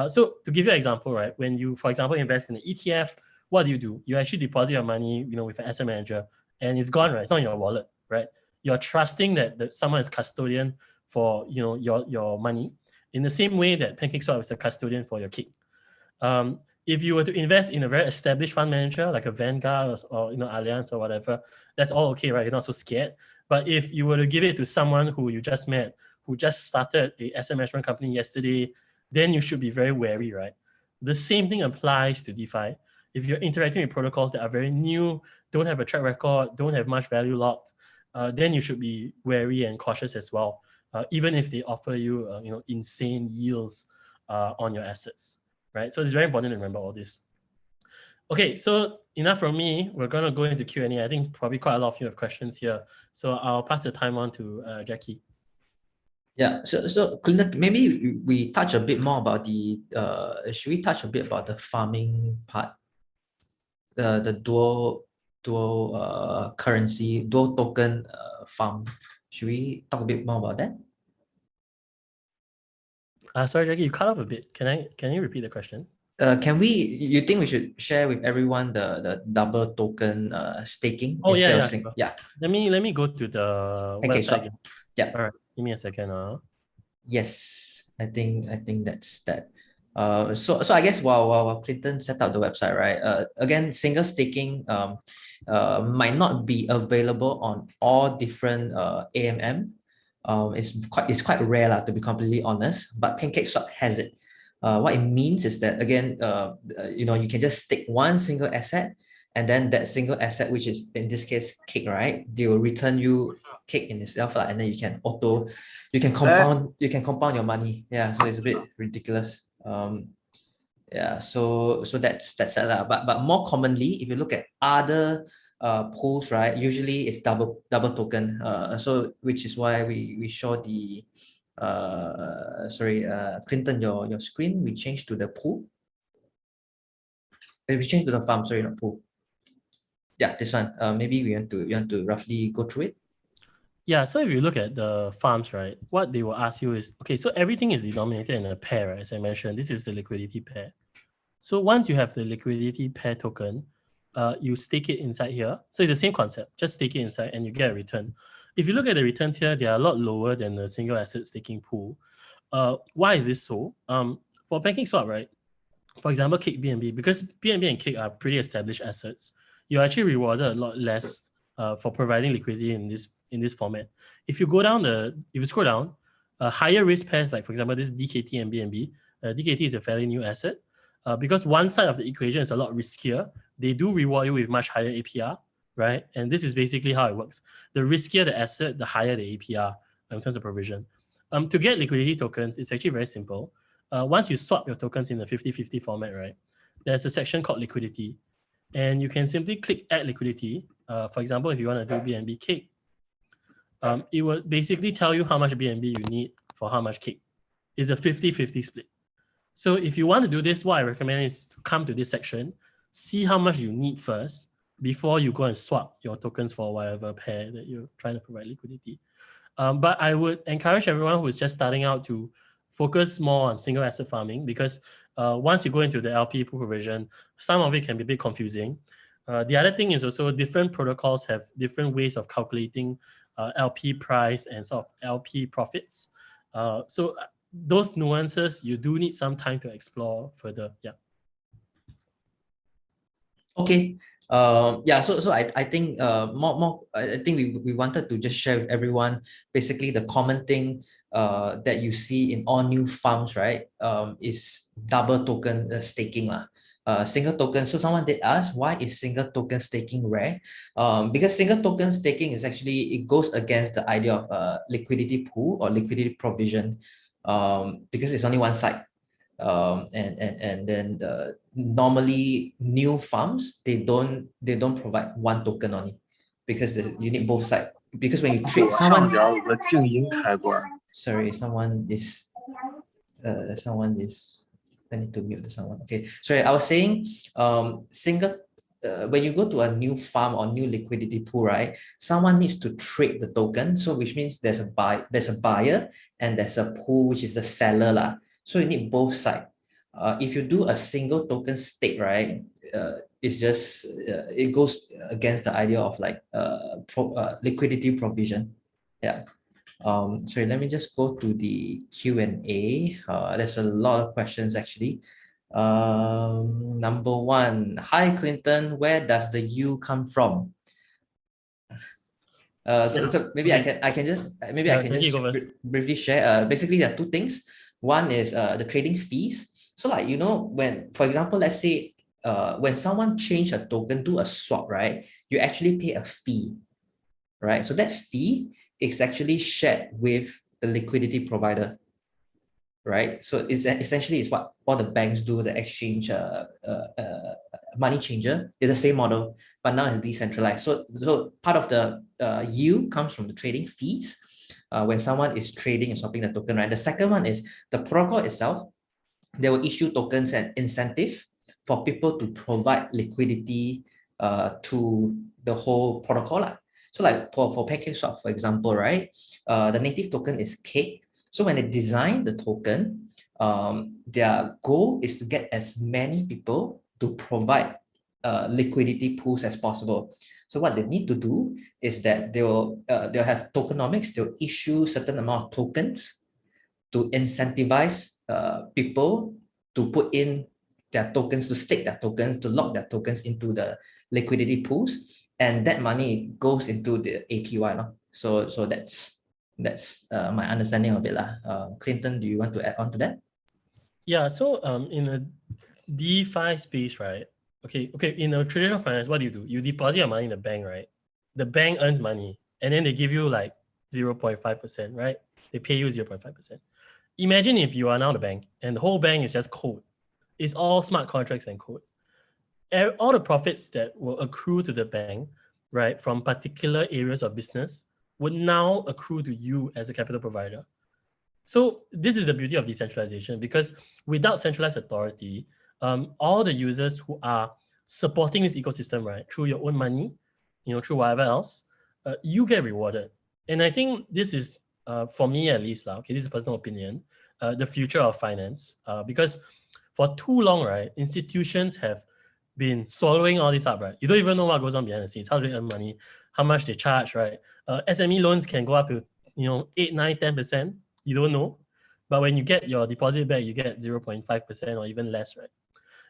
So to give you an example, right, when you, for example, invest in an ETF, what do? You actually deposit your money, with an asset manager, and it's gone, right? It's not in your wallet, right? You're trusting that someone is custodian for your money in the same way that PancakeSwap is a custodian for your cake. If you were to invest in a very established fund manager like a Vanguard or Allianz or whatever, that's all okay, right? You're not so scared. But if you were to give it to someone who you just met, who just started a asset management company yesterday, then you should be very wary, right? The same thing applies to DeFi. If you're interacting with protocols that are very new, don't have a track record, don't have much value locked, then you should be wary and cautious as well, even if they offer you, insane yields on your assets, right? So it's very important to remember all this. Okay, so enough from me. We're going to go into Q&A. I think probably quite a lot of you have questions here. So I'll pass the time on to Jacky. Yeah, so Clinton, maybe we touch a bit more about the, should we touch a bit about the farming part? The dual currency, dual token farm. Should we talk a bit more about that? Sorry, Jacky, you cut off a bit. Can you repeat the question? You think we should share with everyone the double token staking? Oh, instead yeah, of sure. yeah. Let me go to the website again. Yeah. All right, give me a second. Yes, I think that's that. So I guess while Clinton set up the website, right? Again, single staking might not be available on all different AMM. It's quite rare to be completely honest, but PancakeSwap has it. What it means is that again, you can just stake one single asset, and then that single asset, which is in this case cake, right? They will return you cake in itself, and then you can compound your money. Yeah, so it's a bit ridiculous. Yeah, so that's that. But more commonly, if you look at other pools, right, usually it's double token. So which is why we show the Clinton, your screen, we changed to the pool. We changed to the farm, sorry, not pool. Yeah, this one. Maybe we want to roughly go through it. Yeah, so if you look at the farms, right, what they will ask you is, okay, so everything is denominated in a pair, right? As I mentioned, this is the liquidity pair. So once you have the liquidity pair token, you stake it inside here. So it's the same concept, just stake it inside and you get a return. If you look at the returns here, they are a lot lower than the single asset staking pool. Why is this so? For PancakeSwap, right, for example, Cake BNB, because BNB and Cake are pretty established assets, you're actually rewarded a lot less for providing liquidity in this format. If you scroll down, higher risk pairs, like for example, this DKT and BNB, DKT is a fairly new asset. Because one side of the equation is a lot riskier, they do reward you with much higher APR, right? And this is basically how it works. The riskier the asset, the higher the APR in terms of provision. To get liquidity tokens, it's actually very simple. Once you swap your tokens in the 50-50 format, right, there's a section called liquidity. And you can simply click add liquidity. For example, if you want to do BNB cake, it will basically tell you how much BNB you need for how much cake. It's a 50-50 split. So if you want to do this, what I recommend is to come to this section, see how much you need first before you go and swap your tokens for whatever pair that you're trying to provide liquidity. But I would encourage everyone who is just starting out to focus more on single asset farming, because once you go into the LP provision, some of it can be a bit confusing. The other thing is also different protocols have different ways of calculating LP price and sort of LP profits. So those nuances, you do need some time to explore further. Yeah. Okay. Yeah. So I think I think we wanted to just share with everyone basically the common thing that you see in all new farms, right? Is double token staking lah. Single token. So someone did ask, why is single token staking rare? Because single token staking is actually, it goes against the idea of liquidity pool or liquidity provision, because it's only one side. And then normally new farms, they don't provide one token only, because you need both sides. Because when you trade someone, sorry, someone is I need to mute someone. Okay, sorry, I was saying when you go to a new farm or new liquidity pool, right, someone needs to trade the token. So which means there's a buyer and there's a pool, which is the seller lah. So you need both sides. If you do a single token stake, right, it's just it goes against the idea of like liquidity provision. Yeah. Sorry, let me just go to the Q&A. There's a lot of questions actually. Number one, hi Clinton, where does the U come from? So maybe Okay. I can just Jacky, go first. briefly share. Basically, there are two things. One is the trading fees. So like when, for example, let's say when someone change a token to a swap, right, you actually pay a fee, right? So that fee is actually shared with the liquidity provider, right? So it's essentially it's what all the banks do, the exchange money changer. It's the same model, but now it's decentralized. So part of the yield comes from the trading fees when someone is trading and swapping the token, right? The second one is the protocol itself. They will issue tokens and incentive for people to provide liquidity to the whole protocol. So like for PancakeSwap, for example, right? The native token is cake. So when they design the token, their goal is to get as many people to provide liquidity pools as possible. So what they need to do is that they'll have tokenomics. They'll issue certain amount of tokens to incentivize people to put in their tokens, to stake their tokens, to lock their tokens into the liquidity pools, and that money goes into the APY. No? So that's my understanding of it. Clinton, do you want to add on to that? Yeah, so in a DeFi space, right? Okay, in a traditional finance, what do? You deposit your money in the bank, right? The bank earns money, and then they give you like 0.5%, right? They pay you 0.5%. Imagine if you are now the bank, and the whole bank is just code. It's all smart contracts and code. All the profits that will accrue to the bank, right, from particular areas of business would now accrue to you as a capital provider. So this is the beauty of decentralization, because without centralized authority, all the users who are supporting this ecosystem, right, through your own money, through whatever else, you get rewarded. And I think this is, for me at least, okay, this is personal opinion, the future of finance, because for too long, right, institutions have been swallowing all this up, right? You don't even know what goes on behind the scenes, how they earn money, how much they charge, right? SME loans can go up to 8, 9, 10%. You don't know. But when you get your deposit back, you get 0.5% or even less, right?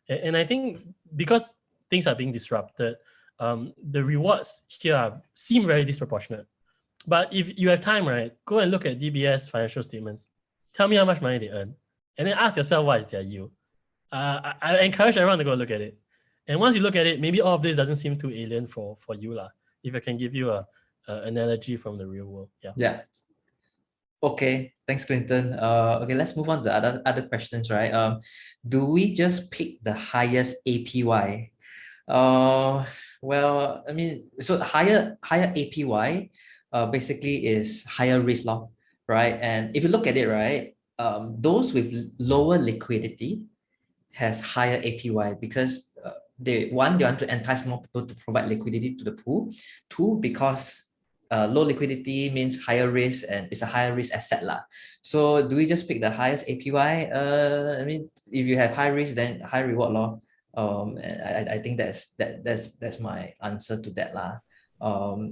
And I think because things are being disrupted, the rewards here seem very disproportionate. But if you have time, right, go and look at DBS financial statements. Tell me how much money they earn. And then ask yourself what is their yield. I encourage everyone to go look at it. And once you look at it, maybe all of this doesn't seem too alien for you, if I can give you a analogy from the real world. Yeah. Okay, thanks, Clinton. Okay, let's move on to other questions, right? Do we just pick the highest APY? Well, I mean, so higher APY, basically is higher risk law, right? And if you look at it, right, those with lower liquidity has higher APY because they want to entice more people to provide liquidity to the pool. Two, because low liquidity means higher risk and it's a higher risk asset lah. So do we just pick the highest APY? I mean, if you have high risk, then high reward law. And I think that's my answer to that lah.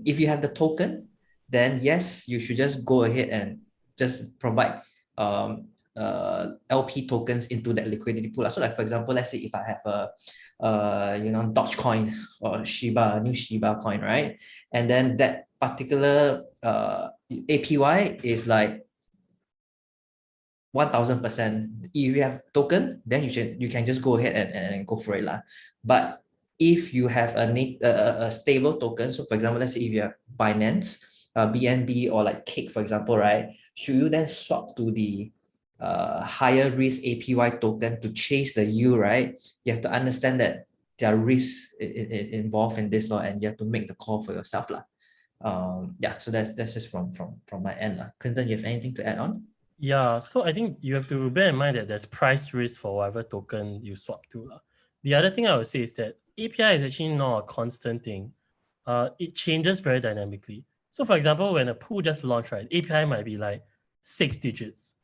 If you have the token, then yes, you should just go ahead and just provide LP tokens into that liquidity pool. So like for example, let's say if I have a Dogecoin or new Shiba coin, right? And then that particular APY is like 1000%. If you have token, then you can just go ahead and go for it lah. But if you have a stable token, so for example, let's say if you have Binance, BNB, or like Cake, for example, right? Should you then swap to the higher risk APY token to chase the yield, right? You have to understand that there are risks involved in this law, and you have to make the call for yourself lah. Yeah, so that's just from my end lah. Clinton, you have anything to add on? Yeah, so I think you have to bear in mind that there's price risk for whatever token you swap to. The other thing I would say is that API is actually not a constant thing. It changes very dynamically. So for example, when a pool just launched, right, API might be like 6 digits,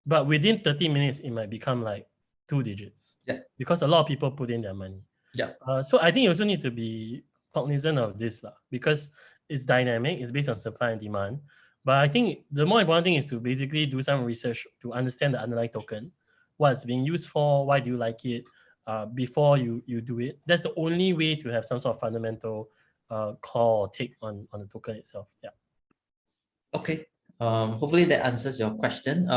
but within 30 minutes, it might become like 2 digits. Yeah. Because a lot of people put in their money. Yeah. So I think you also need to be cognizant of this because it's dynamic, it's based on supply and demand. But I think the more important thing is to basically do some research to understand the underlying token, what it's being used for, why do you like it, before you do it. That's the only way to have some sort of fundamental call or take on the token itself. Yeah. Okay. Hopefully that answers your question.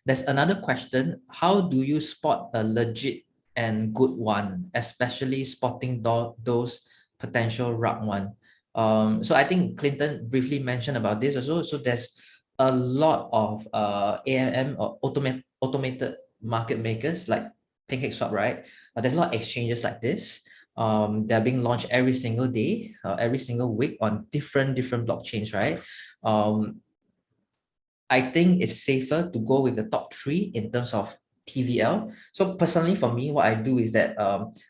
There's another question. How do you spot a legit and good one, especially spotting those potential rug one? So I think Clinton briefly mentioned about this also. So there's a lot of AMM or automated market makers like PancakeSwap, right? There's a lot of exchanges like this. They're being launched every single day, every single week on different blockchains, right? I think it's safer to go with the top three in terms of TVL. So personally, for me, what I do is that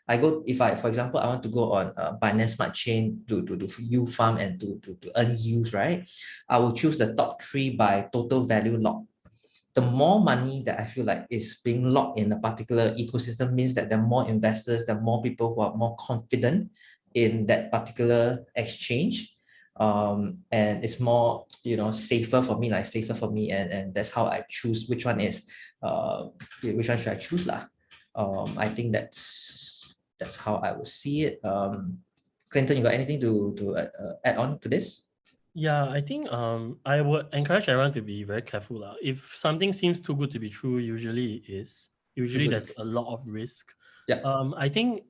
I go, if I, for example, I want to go on Binance Smart Chain to do yield farm and to earn yields, right? I will choose the top three by total value locked. The more money that I feel like is being locked in a particular ecosystem means that there are more investors, there are more people who are more confident in that particular exchange. And it's more, safer for me, and that's how I choose which one is which one should I choose lah. I think that's how I would see it. Clinton, you got anything to add on to this? Yeah, I think I would encourage everyone to be very careful. If something seems too good to be true, usually it is. Usually there's a lot of risk. Yeah. I think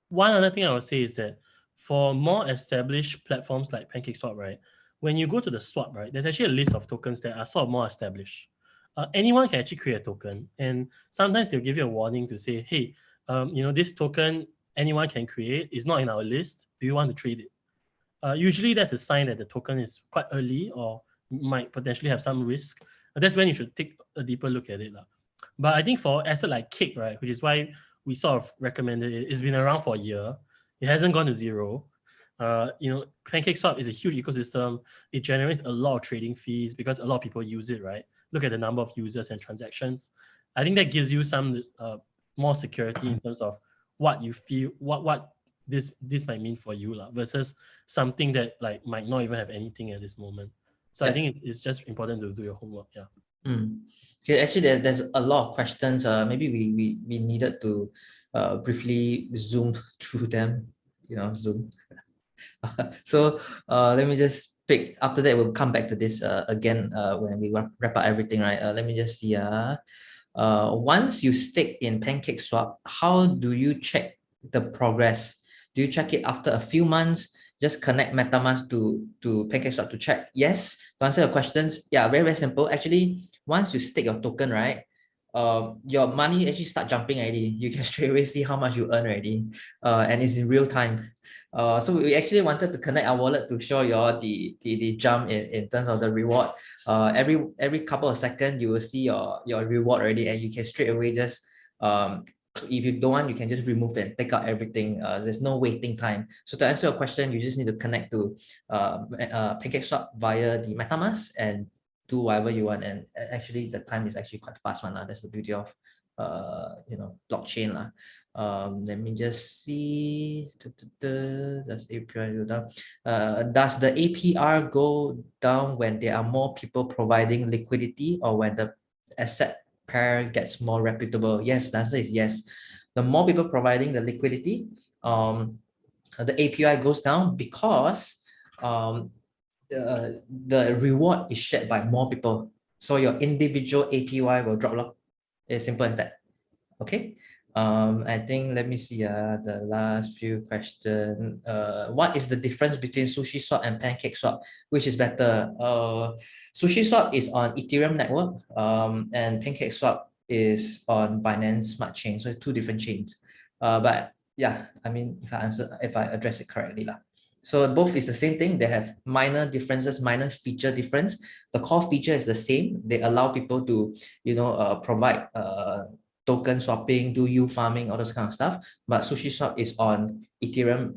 one other thing I would say is that for more established platforms like PancakeSwap, right, when you go to the swap, right, there's actually a list of tokens that are sort of more established. Anyone can actually create a token, and sometimes they'll give you a warning to say, hey, this token anyone can create is not in our list. Do you want to trade it? Usually that's a sign that the token is quite early or might potentially have some risk. That's when you should take a deeper look at it. But I think for asset like Cake, right, which is why we sort of recommended it, it's been around for a year. It hasn't gone to zero. PancakeSwap is a huge ecosystem. It generates a lot of trading fees because a lot of people use it, right? Look at the number of users and transactions. I think that gives you some more security in terms of what you feel, what this might mean for you versus something that like might not even have anything at this moment. So I think it's just important to do your homework. Yeah. Okay, actually there's a lot of questions. Maybe we needed to briefly zoom through them, zoom. So let me just pick, after that we'll come back to this again when we wrap up everything, right? Let me just see. Once you stake in PancakeSwap, how do you check the progress? Do you check it after a few months? Just connect MetaMask to PancakeSwap to check? Yes. To answer your questions, yeah, very, very simple. Actually, once you stake your token, right, your money actually start jumping already. You can straight away see how much you earn already, and it's in real time. So we actually wanted to connect our wallet to show you all the jump in terms of the reward. Every couple of seconds you will see your reward already, and you can straight away just if you don't want, you can just remove it and take out everything. There's no waiting time. So to answer your question, you just need to connect to PancakeSwap via the MetaMask and do whatever you want. And actually, the time is actually quite fast one. That's the beauty of blockchain. Let me just see. Does APR go down? Does the APR go down when there are more people providing liquidity or when the asset pair gets more reputable? Yes, the answer is yes. The more people providing the liquidity, the API goes down because the reward is shared by more people. So your individual APY will drop. As simple as that. Okay. I think, let me see the last few questions. What is the difference between SushiSwap and PancakeSwap? Which is better? SushiSwap is on Ethereum network, and PancakeSwap is on Binance Smart Chain. So it's two different chains. But yeah, I mean, if I address it correctly. So both is the same thing. They have minor differences, minor feature difference. The core feature is the same. They allow people to, provide token swapping, do yield farming, all those kind of stuff. But SushiSwap is on Ethereum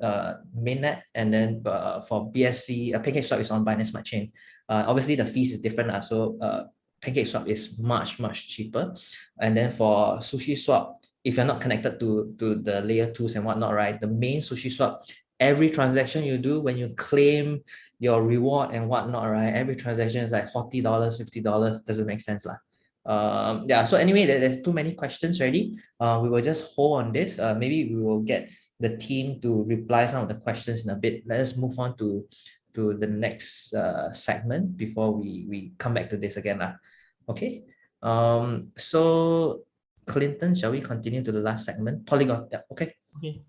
mainnet, and then for BSC, PancakeSwap is on Binance Smart Chain. Obviously, the fees is different. So PancakeSwap is much, much cheaper. And then for SushiSwap, if you're not connected to the layer 2s and whatnot, right, the main SushiSwap, every transaction you do, when you claim your reward and whatnot, right, every transaction is like $40, $50. Doesn't make sense. Yeah, so anyway, there's too many questions already. We will just hold on this. Maybe we will get the team to reply some of the questions in a bit. Let us move on to the next segment before we come back to this again. Okay. So Clinton, shall we continue to the last segment? Polygon. Yeah, okay. Okay.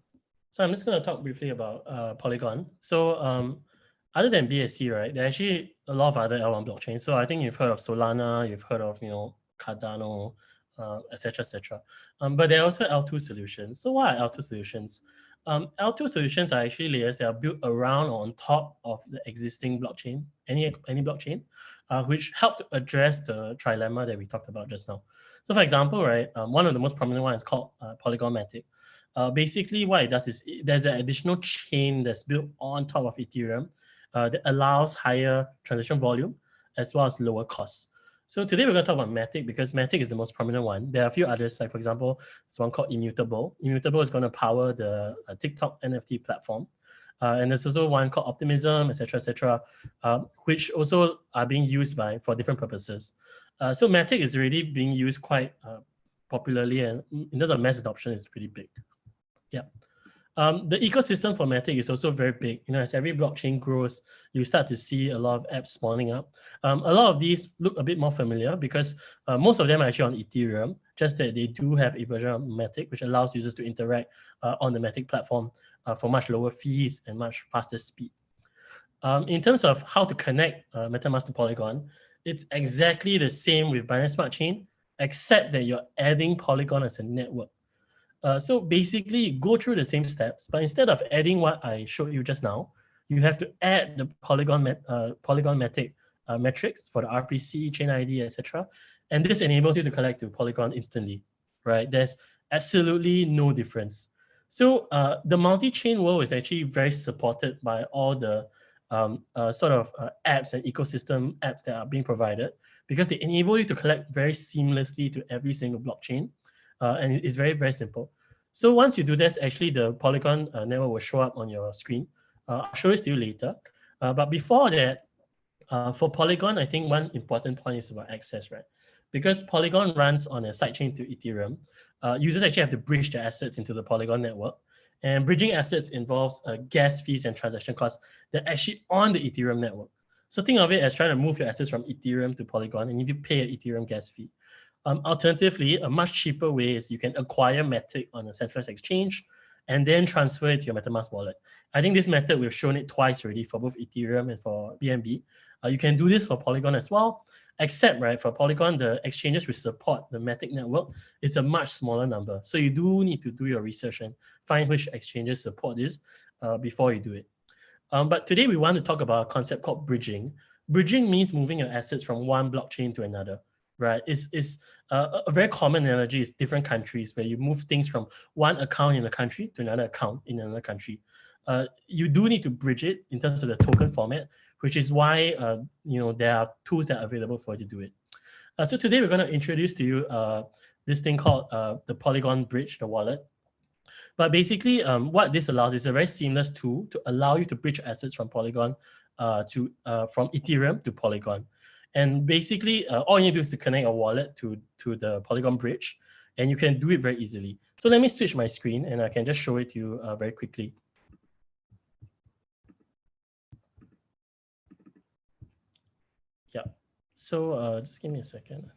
So I'm just going to talk briefly about Polygon. So other than BSC, right, there are actually a lot of other L1 blockchains. So I think you've heard of Solana, you've heard of, Cardano, etc., etc. But there are also L2 solutions. So what are L2 solutions? L2 solutions are actually layers that are built around or on top of the existing blockchain, any blockchain, which help to address the trilemma that we talked about just now. So for example, right, one of the most prominent ones is called Polygon MATIC. Basically, what it does is there's an additional chain that's built on top of Ethereum that allows higher transaction volume as well as lower costs. So today we're going to talk about MATIC because MATIC is the most prominent one. There are a few others, like for example, there's one called Immutable. Immutable is going to power the TikTok NFT platform. And there's also one called Optimism, etc., which also are being used for different purposes. So MATIC is already being used quite popularly, and in terms of mass adoption, it's pretty big. Yeah. The ecosystem for MATIC is also very big. As every blockchain grows, you start to see a lot of apps spawning up. A lot of these look a bit more familiar because most of them are actually on Ethereum, just that they do have a version of MATIC, which allows users to interact on the MATIC platform for much lower fees and much faster speed. In terms of how to connect MetaMask to Polygon, it's exactly the same with Binance Smart Chain, except that you're adding Polygon as a network. So basically, you go through the same steps, but instead of adding what I showed you just now, you have to add the Polygon MATIC metrics for the RPC, chain ID, etc. And this enables you to collect to Polygon instantly, right? There's absolutely no difference. So the multi-chain world is actually very supported by all the apps and ecosystem apps that are being provided because they enable you to collect very seamlessly to every single blockchain. And it's very, very simple. So once you do this, actually the Polygon network will show up on your screen. I'll show it to you later. But before that, for Polygon, I think one important point is about access, right? Because Polygon runs on a sidechain to Ethereum, users actually have to bridge their assets into the Polygon network. And bridging assets involves gas fees and transaction costs that are actually on the Ethereum network. So think of it as trying to move your assets from Ethereum to Polygon, and you need to pay an Ethereum gas fee. Alternatively, a much cheaper way is you can acquire MATIC on a centralized exchange and then transfer it to your MetaMask wallet. I think this method, we've shown it twice already for both Ethereum and for BNB. You can do this for Polygon as well, except right for Polygon, the exchanges which support the MATIC network is a much smaller number. So you do need to do your research and find which exchanges support this before you do it. But today we want to talk about a concept called bridging. Bridging means moving your assets from one blockchain to another. Right, it's a very common analogy is different countries where you move things from one account in a country to another account in another country. You do need to bridge it in terms of the token format, which is why there are tools that are available for you to do it. So today we're going to introduce to you this thing called the Polygon Bridge, the wallet. But basically, what this allows is a very seamless tool to allow you to bridge assets from Polygon from Ethereum to Polygon. And basically, all you need to do is to connect a wallet to the Polygon bridge, and you can do it very easily. So let me switch my screen, and I can just show it to you very quickly. Yeah. So just give me a second.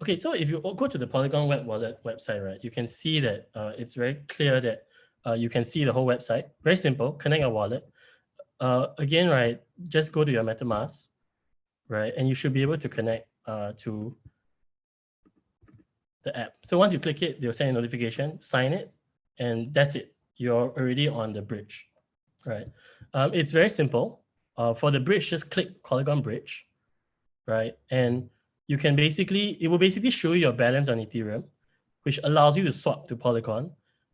Okay, so if you go to the Polygon Web Wallet website, right, you can see that it's very clear that you can see the whole website. Very simple, connect a wallet. Again, right, just go to your MetaMask. Right, and you should be able to connect to the app. So once you click it, they'll send a notification, sign it, and that's it. You're already on the bridge, right? It's very simple. For the bridge, just click Polygon Bridge, right? And you can it will basically show you your balance on Ethereum, which allows you to swap to Polygon.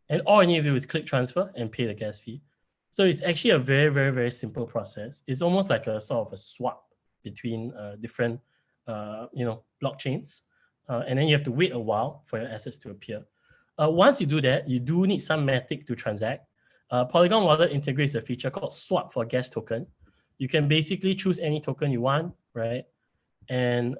And all you need to do is click transfer and pay the gas fee. So it's actually a very, very, very simple process. It's almost like a sort of a swap between different blockchains, and then you have to wait a while for your assets to appear. Once you do that, you do need some MATIC to transact. Polygon Wallet integrates a feature called Swap for Gas Token. You can basically choose any token you want, right, and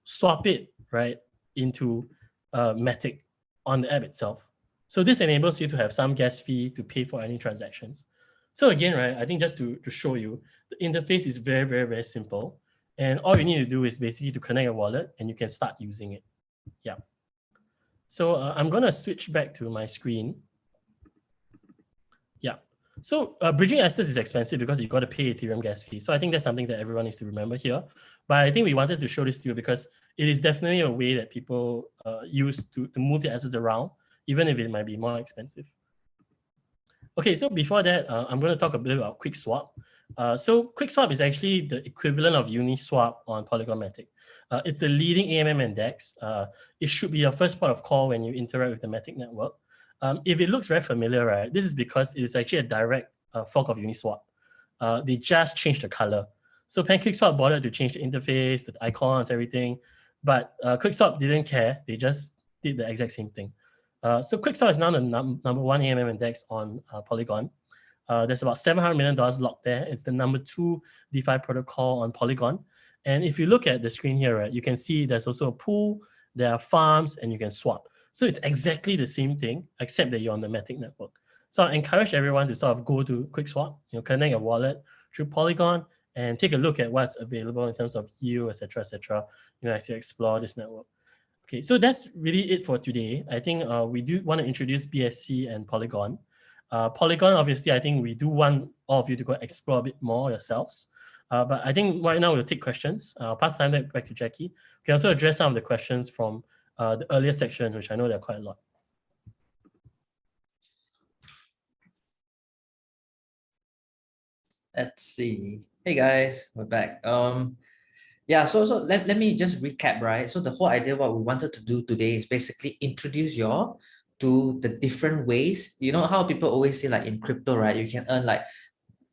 swap it, right, into MATIC on the app itself. So this enables you to have some gas fee to pay for any transactions. So again, right, I think just to show you, the interface is very, very, very simple. And all you need to do is basically to connect a wallet and you can start using it. Yeah. So I'm going to switch back to my screen. Yeah. So bridging assets is expensive because you've got to pay Ethereum gas fee. So I think that's something that everyone needs to remember here. But I think we wanted to show this to you because it is definitely a way that people use to move their assets around, even if it might be more expensive. Okay, so before that, I'm going to talk a bit about QuickSwap. So QuickSwap is actually the equivalent of Uniswap on Polygon MATIC. It's the leading AMM and DEX. It should be your first port of call when you interact with the MATIC network. If it looks very familiar, right, this is because it is actually a direct fork of Uniswap. They just changed the color. So PancakeSwap bothered to change the interface, the icons, everything. But QuickSwap didn't care. They just did the exact same thing. So QuickSwap is now the number one AMM index on Polygon. There's about $700 million locked there. It's the number 2 DeFi protocol on Polygon. And if you look at the screen here, right, you can see there's also a pool, there are farms, and you can swap. So it's exactly the same thing, except that you're on the MATIC network. So I encourage everyone to sort of go to QuickSwap, connect a wallet through Polygon, and take a look at what's available in terms of yield, etc., as you explore this network. Okay, so that's really it for today. I think we do want to introduce BSC and Polygon. Polygon, obviously, I think we do want all of you to go explore a bit more yourselves. But I think right now we'll take questions. I'll pass time back to Jacky. We can also address some of the questions from the earlier section, which I know there are quite a lot. Let's see. Hey guys, we're back. Yeah, so let me just recap, right? So the whole idea what we wanted to do today is basically introduce you all to the different ways. You know how people always say like in crypto, right? You can earn like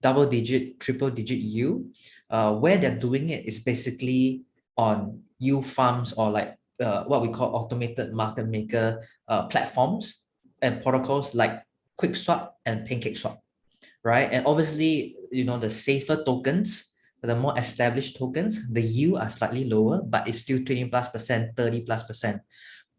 double-digit, triple-digit yield. Where they're doing it is basically on yield farms or like what we call automated market maker platforms and protocols like QuickSwap and PancakeSwap, right? And obviously, the safer tokens, the more established tokens, the yield are slightly lower, but it's still 20+%, 30+%.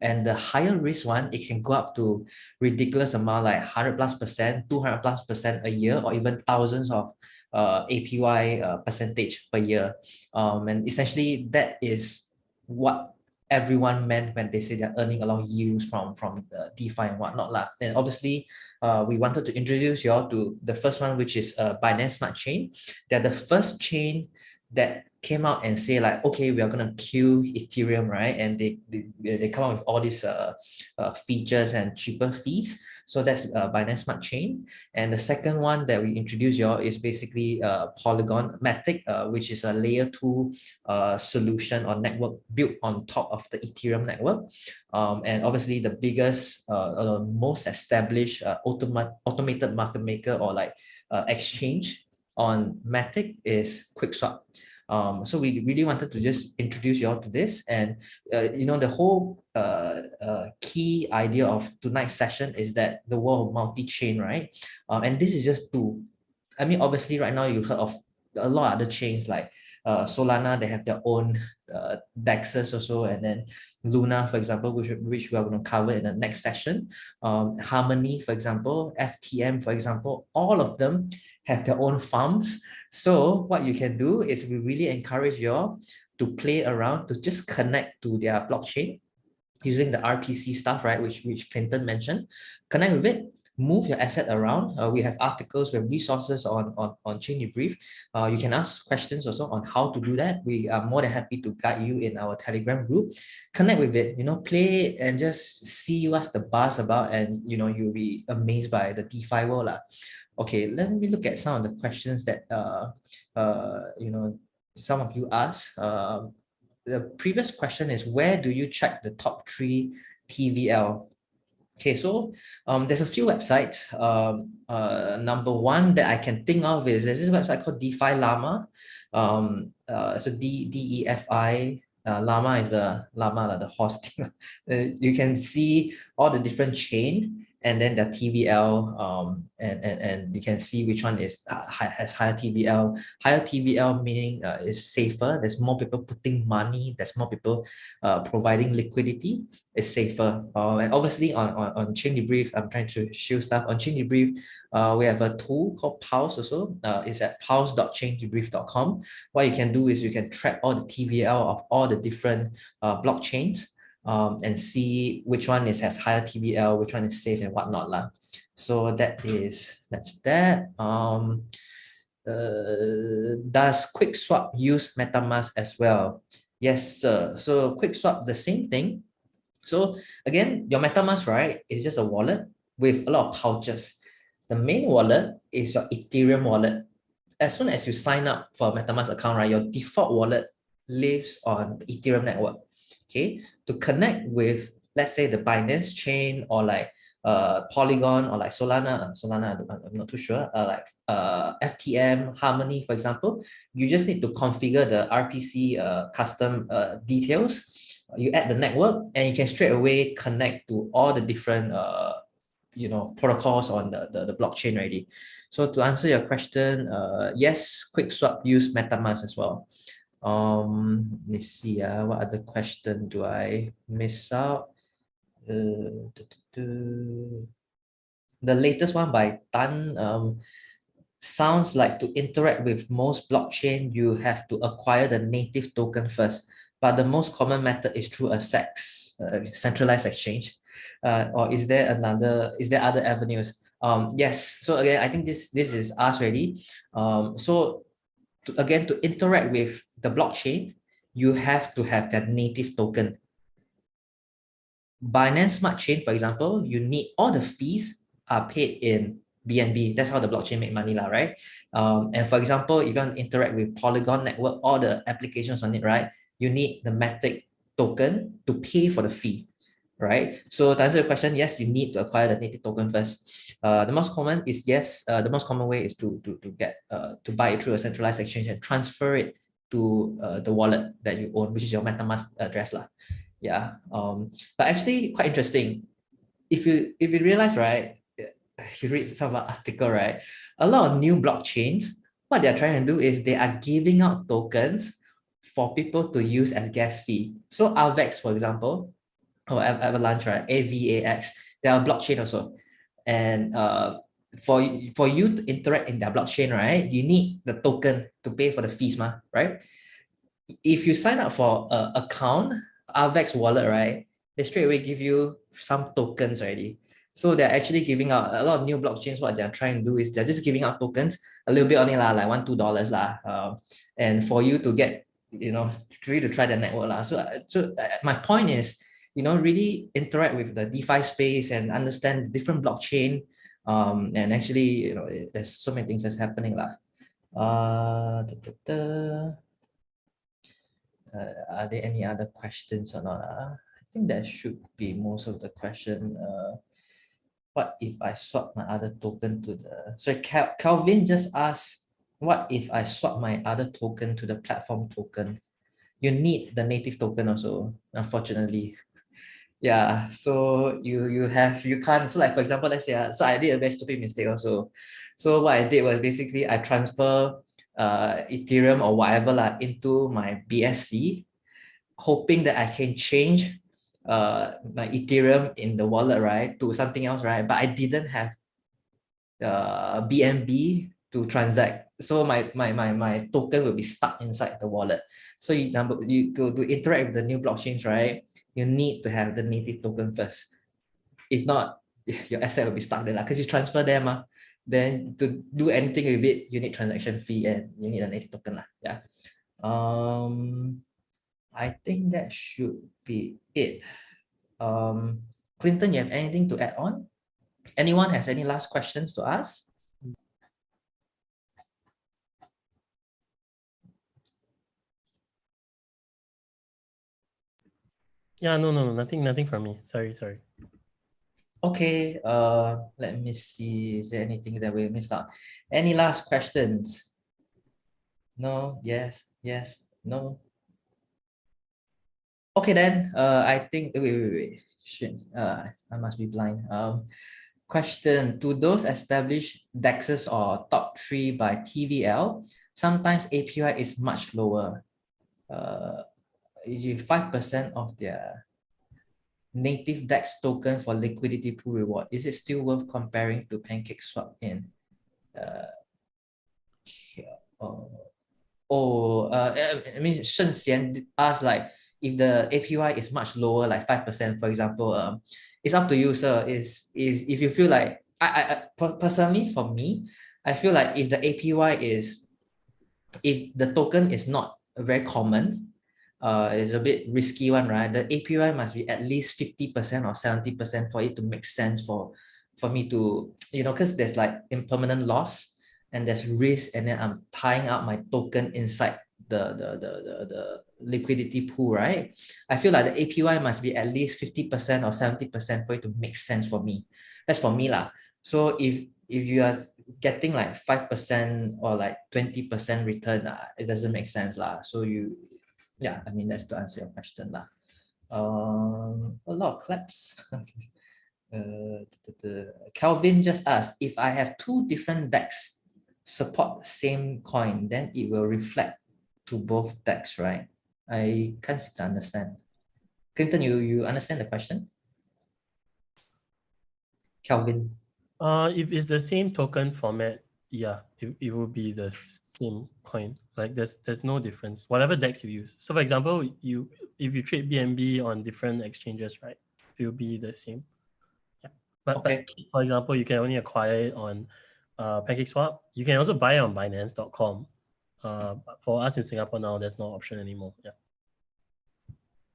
And the higher risk one, it can go up to ridiculous amount like 100+%, 200+% a year, or even thousands of APY percentage per year. And essentially that is what everyone meant when they say they're earning a lot of yields from the DeFi and whatnot lah. And obviously, we wanted to introduce you all to the first one, which is Binance Smart Chain. They're the first chain that came out and say like, okay, we are gonna kill Ethereum, right? And they come out with all these features and cheaper fees. So that's Binance Smart Chain. And the second one that we introduce y'all is basically Polygon MATIC, which is a layer 2 solution or network built on top of the Ethereum network. And obviously the biggest, most established automated market maker or like exchange on MATIC is QuickSwap. So we really wanted to just introduce you all to this, and the whole key idea of tonight's session is that the world of multi-chain, right? And this is just two. I mean, obviously right now you heard of a lot of other chains like Solana. They have their own DEXes also, and then Luna, for example, which we are going to cover in the next session. Harmony, for example, FTM, for example, all of them have their own farms. So what you can do is we really encourage you all to play around, to just connect to their blockchain using the RPC stuff, right? Which Clinton mentioned. Connect with it, move your asset around. We have articles, we have resources on Chain Debrief. You can ask questions also on how to do that. We are more than happy to guide you in our Telegram group. Connect with it, play and just see what's the buzz about, and you'll be amazed by the DeFi world lah. Okay, let me look at some of the questions that some of you asked. The previous question is, where do you check the top 3 TVL? Okay, so there's a few websites. Number one that I can think of is there's this website called DeFi Llama. So DEFI. Llama is the llama, the horse thing. You can see all the different chain, and then the TVL, and you can see which one is has higher TVL. Higher TVL meaning is safer. There's more people putting money. There's more people providing liquidity. It's safer. And obviously on Chain Debrief, I'm trying to show stuff on Chain Debrief. We have a tool called Pulse also. It's at pulse.chaindebrief.com. What you can do is you can track all the TVL of all the different blockchains, and see which one has higher TVL, which one is safe and whatnot lah. So that's that. Does QuickSwap use MetaMask as well? Yes, sir. So QuickSwap, the same thing. So again, your MetaMask, right, is just a wallet with a lot of pouches. The main wallet is your Ethereum wallet. As soon as you sign up for a MetaMask account, right, your default wallet lives on the Ethereum network. Okay, to connect with, let's say, the Binance chain, or like Polygon, or like Solana, I'm not too sure, like FTM, Harmony, for example, you just need to configure the RPC custom details. You add the network, and you can straight away connect to all the different protocols on the blockchain already. So to answer your question, yes, QuickSwap use MetaMask as well. Let me see. What other question do I miss out? The latest one by Tan. Sounds like to interact with most blockchain, you have to acquire the native token first. But the most common method is through a centralized exchange. Or is there other avenues? Yes. So again, I think this is us already. So to interact with the blockchain, you have to have that native token. Binance Smart Chain, for example, you need all the fees are paid in BNB. That's how the blockchain make money, right? And for example, if you want to interact with Polygon network, all the applications on it, right? You need the MATIC token to pay for the fee, right? So to answer your question, yes, you need to acquire the native token first. The most common is yes. The most common way is to buy it through a centralized exchange and transfer it to the wallet that you own, which is your MetaMask address lah. Yeah. But actually quite interesting. If you realize, right, if you read some of the article, right, a lot of new blockchains, what they're trying to do is they are giving out tokens for people to use as gas fee. So Avex, for example, or Avalanche, right, AVAX, they are blockchain also. And for you to interact in their blockchain, right, you need the token to pay for the fees, right? If you sign up for an account, Avex wallet, right, they straight away give you some tokens already. So they're actually giving out a lot of new blockchains. What they're trying to do is they're just giving out tokens, a little bit only lah, like $1-2 lah, and for you to get, for you to try the network lah. So my point is, really interact with the DeFi space and understand different blockchain, and actually, there's so many things that's happening lah. Are there any other questions or not? I think that should be most of the question. What if I swap my other token to the... So Calvin just asked, what if I swap my other token to the platform token? You need the native token also, unfortunately. Yeah, so you can't, so like for example, let's say, so I did a very stupid mistake also. So what I did was basically I transfer Ethereum or whatever into my BSC, hoping that I can change my Ethereum in the wallet, right, to something else, right? But I didn't have BNB to transact, so my token will be stuck inside the wallet. So to interact with the new blockchains, right, you need to have the native token first. If not, your asset will be stuck there because you transfer them. Then to do anything with it, you need transaction fee and you need a native token. Yeah. I think that should be it. Clinton, you have anything to add on? Anyone has any last questions to ask? Yeah, no, nothing from me. Sorry. Okay, let me see. Is there anything that we missed out? Any last questions? No, yes, no. Okay then, I think, wait. Shit, I must be blind. question, to those established DEXes or top 3 by TVL, sometimes APY is much lower. 5% of their native DEX token for liquidity pool reward. Is it still worth comparing to PancakeSwap in? I mean, Shen Xian asked like, if the APY is much lower, like 5%, for example, it's up to you, sir. Is if you feel like, personally for me, I feel like if the APY is, if the token is not very common, it's a bit risky one, right? The APY must be at least 50% or 70% for it to make sense for me to, because there's like impermanent loss and there's risk, and then I'm tying up my token inside the liquidity pool, right? I feel like the APY must be at least 50% or 70% for it to make sense for me. That's for me lah. So if you are getting like 5% or like 20% return, it doesn't make sense lah. So yeah, I mean, that's to answer your question lah. A lot of claps. Calvin just asked, if I have 2 different DEX support the same coin, then it will reflect to both DEX, right? I can't seem to understand. Clinton, you understand the question? Calvin. If it's the same token format, yeah, it will be the same coin. Like there's no difference. Whatever DEX you use. So for example, if you trade BNB on different exchanges, right, it will be the same. Yeah. But for example, you can only acquire it on PancakeSwap. You can also buy it on Binance.com. But for us in Singapore now, there's no option anymore. Yeah.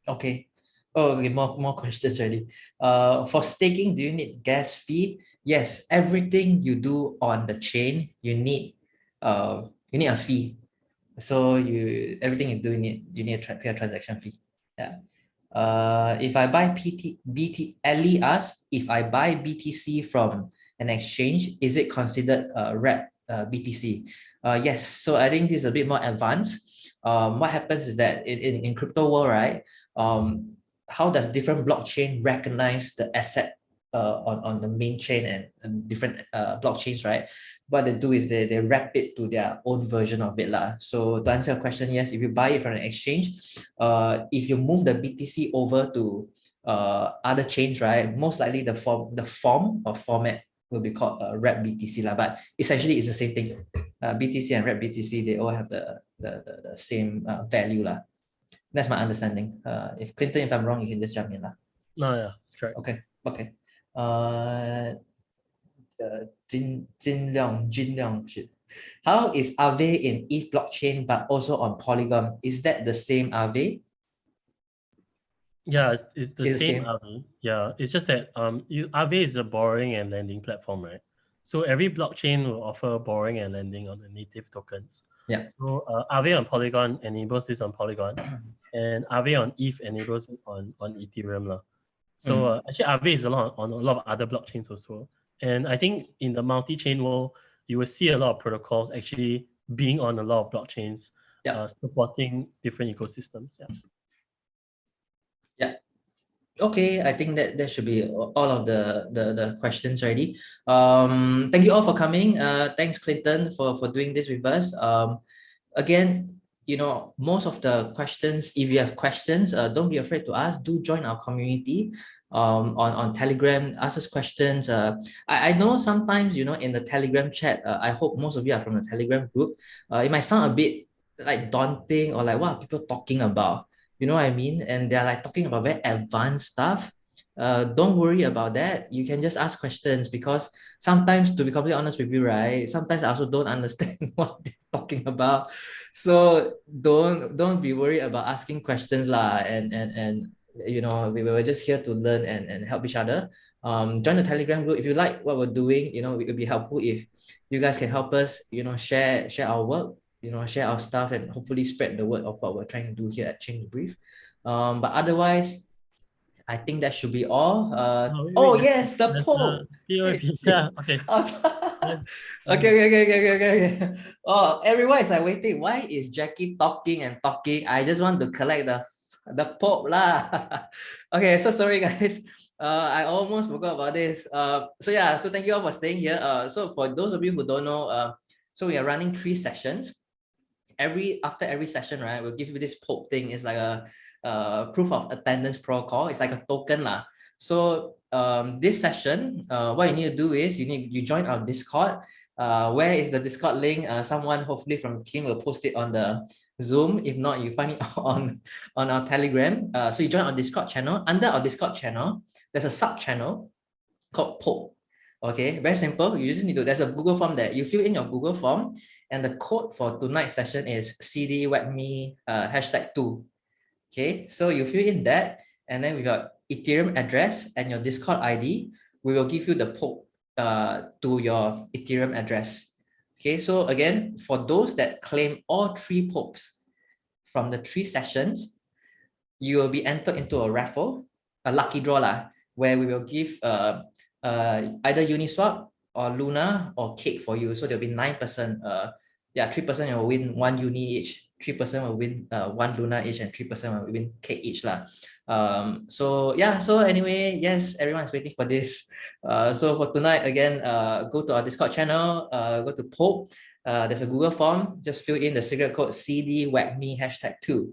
Okay. Oh, okay, more questions already. For staking, do you need gas fee? Yes, everything you do on the chain, you need a fee. So everything you do, you need to pay a transaction fee. Yeah. If I buy Ellie asks, if I buy BTC from an exchange, is it considered wrap BTC? Yes. So I think this is a bit more advanced. What happens is that in crypto world, right? How does different blockchain recognize the asset on the main chain and different blockchains, right? What they do is they wrap it to their own version of it lah. So to answer your question, yes, if you buy it from an exchange, if you move the BTC over to other chains, right, most likely the form or format will be called wrap BTC lah. But essentially it's the same thing. BTC and wrap BTC, they all have the same value lah. That's my understanding. If Clinton, if I'm wrong, you can just jump in lah. No, yeah, that's correct. Okay. Jin Liang shit. How is Aave in ETH blockchain but also on Polygon? Is that the same Aave? Yeah, it's the same Aave. Yeah, it's just that Aave is a borrowing and lending platform, right? So every blockchain will offer borrowing and lending on the native tokens. Yeah. So Aave on Polygon enables this on Polygon, and Aave on ETH enables it on Ethereum lah. So actually Aave is on a lot of other blockchains also. And I think in the multi-chain world, you will see a lot of protocols actually being on a lot of blockchains, supporting different ecosystems. Yeah. Okay, I think that should be all of the questions already. Thank you all for coming. Thanks Clinton for doing this with us. Again, most of the questions, if you have questions, don't be afraid to ask. Do join our community on Telegram. Ask us questions. I know sometimes, in the Telegram chat, I hope most of you are from the Telegram group. It might sound a bit like daunting or like, what are people talking about? You know what I mean? And they're like talking about very advanced stuff. Don't worry about that. You can just ask questions, because sometimes, to be completely honest with you, right, sometimes I also don't understand what they're talking about. So don't be worried about asking questions lah. And we were just here to learn and help each other. Join the Telegram group if you like what we're doing. It would be helpful if you guys can help us, share our work, share our stuff, and hopefully spread the word of what we're trying to do here at Chain Debrief. But otherwise, I think that should be all. Yes, the poll. Yeah, okay. Okay. Oh, everyone is like waiting. Why is Jacky talking and talking? I just want to collect the Pope lah. Okay, so sorry guys. I almost forgot about this. So yeah, so thank you all for staying here. So for those of you who don't know, so we are running 3 sessions. After every session, right, we'll give you this pope thing. It's like a proof of attendance protocol. It's like a token lah. So this session, what you need to do is you join our Discord. Where is the Discord link? Someone hopefully from the team will post it on the Zoom. If not, you find it on our Telegram. So you join our Discord channel. Under our Discord channel, there's a sub channel called Pope. Okay, very simple. You just need to, there's a Google form there. You fill in your Google form, and the code for tonight's session is CD WAGMI #2. Okay, so you fill in that, and then with your Ethereum address and your Discord ID, we will give you the Pope to your Ethereum address. Okay, so again, for those that claim all 3 Popes from the 3 sessions, you will be entered into a raffle, a lucky draw lah, where we will give either Uniswap or Luna or Cake for you. So there'll be 9%. 3% will win 1 Uni each, 3% will win 1 Luna each, and 3% will win Cake each lah. So yeah, so anyway, yes, everyone's waiting for this. So for tonight, again, go to our Discord channel, go to Pope. There's a Google form. Just fill in the secret code CD WAGMI #2.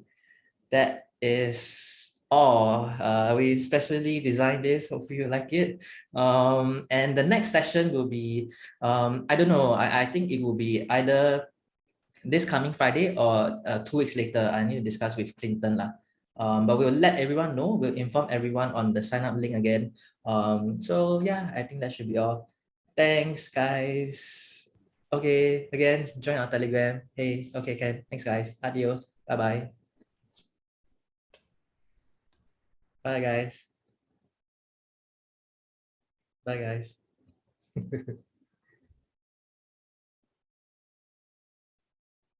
That is all. We specially designed this. Hopefully you like it. And the next session will be, I don't know, I think it will be either this coming Friday or 2 weeks later. I need to discuss with Clinton lah. But we'll let everyone know. We'll inform everyone on the sign up link again. So yeah, I think that should be all. Thanks, guys. Okay, again, join our Telegram. Hey, okay, Ken. Thanks, guys. Adios. Bye-bye. Bye, guys. Bye, guys.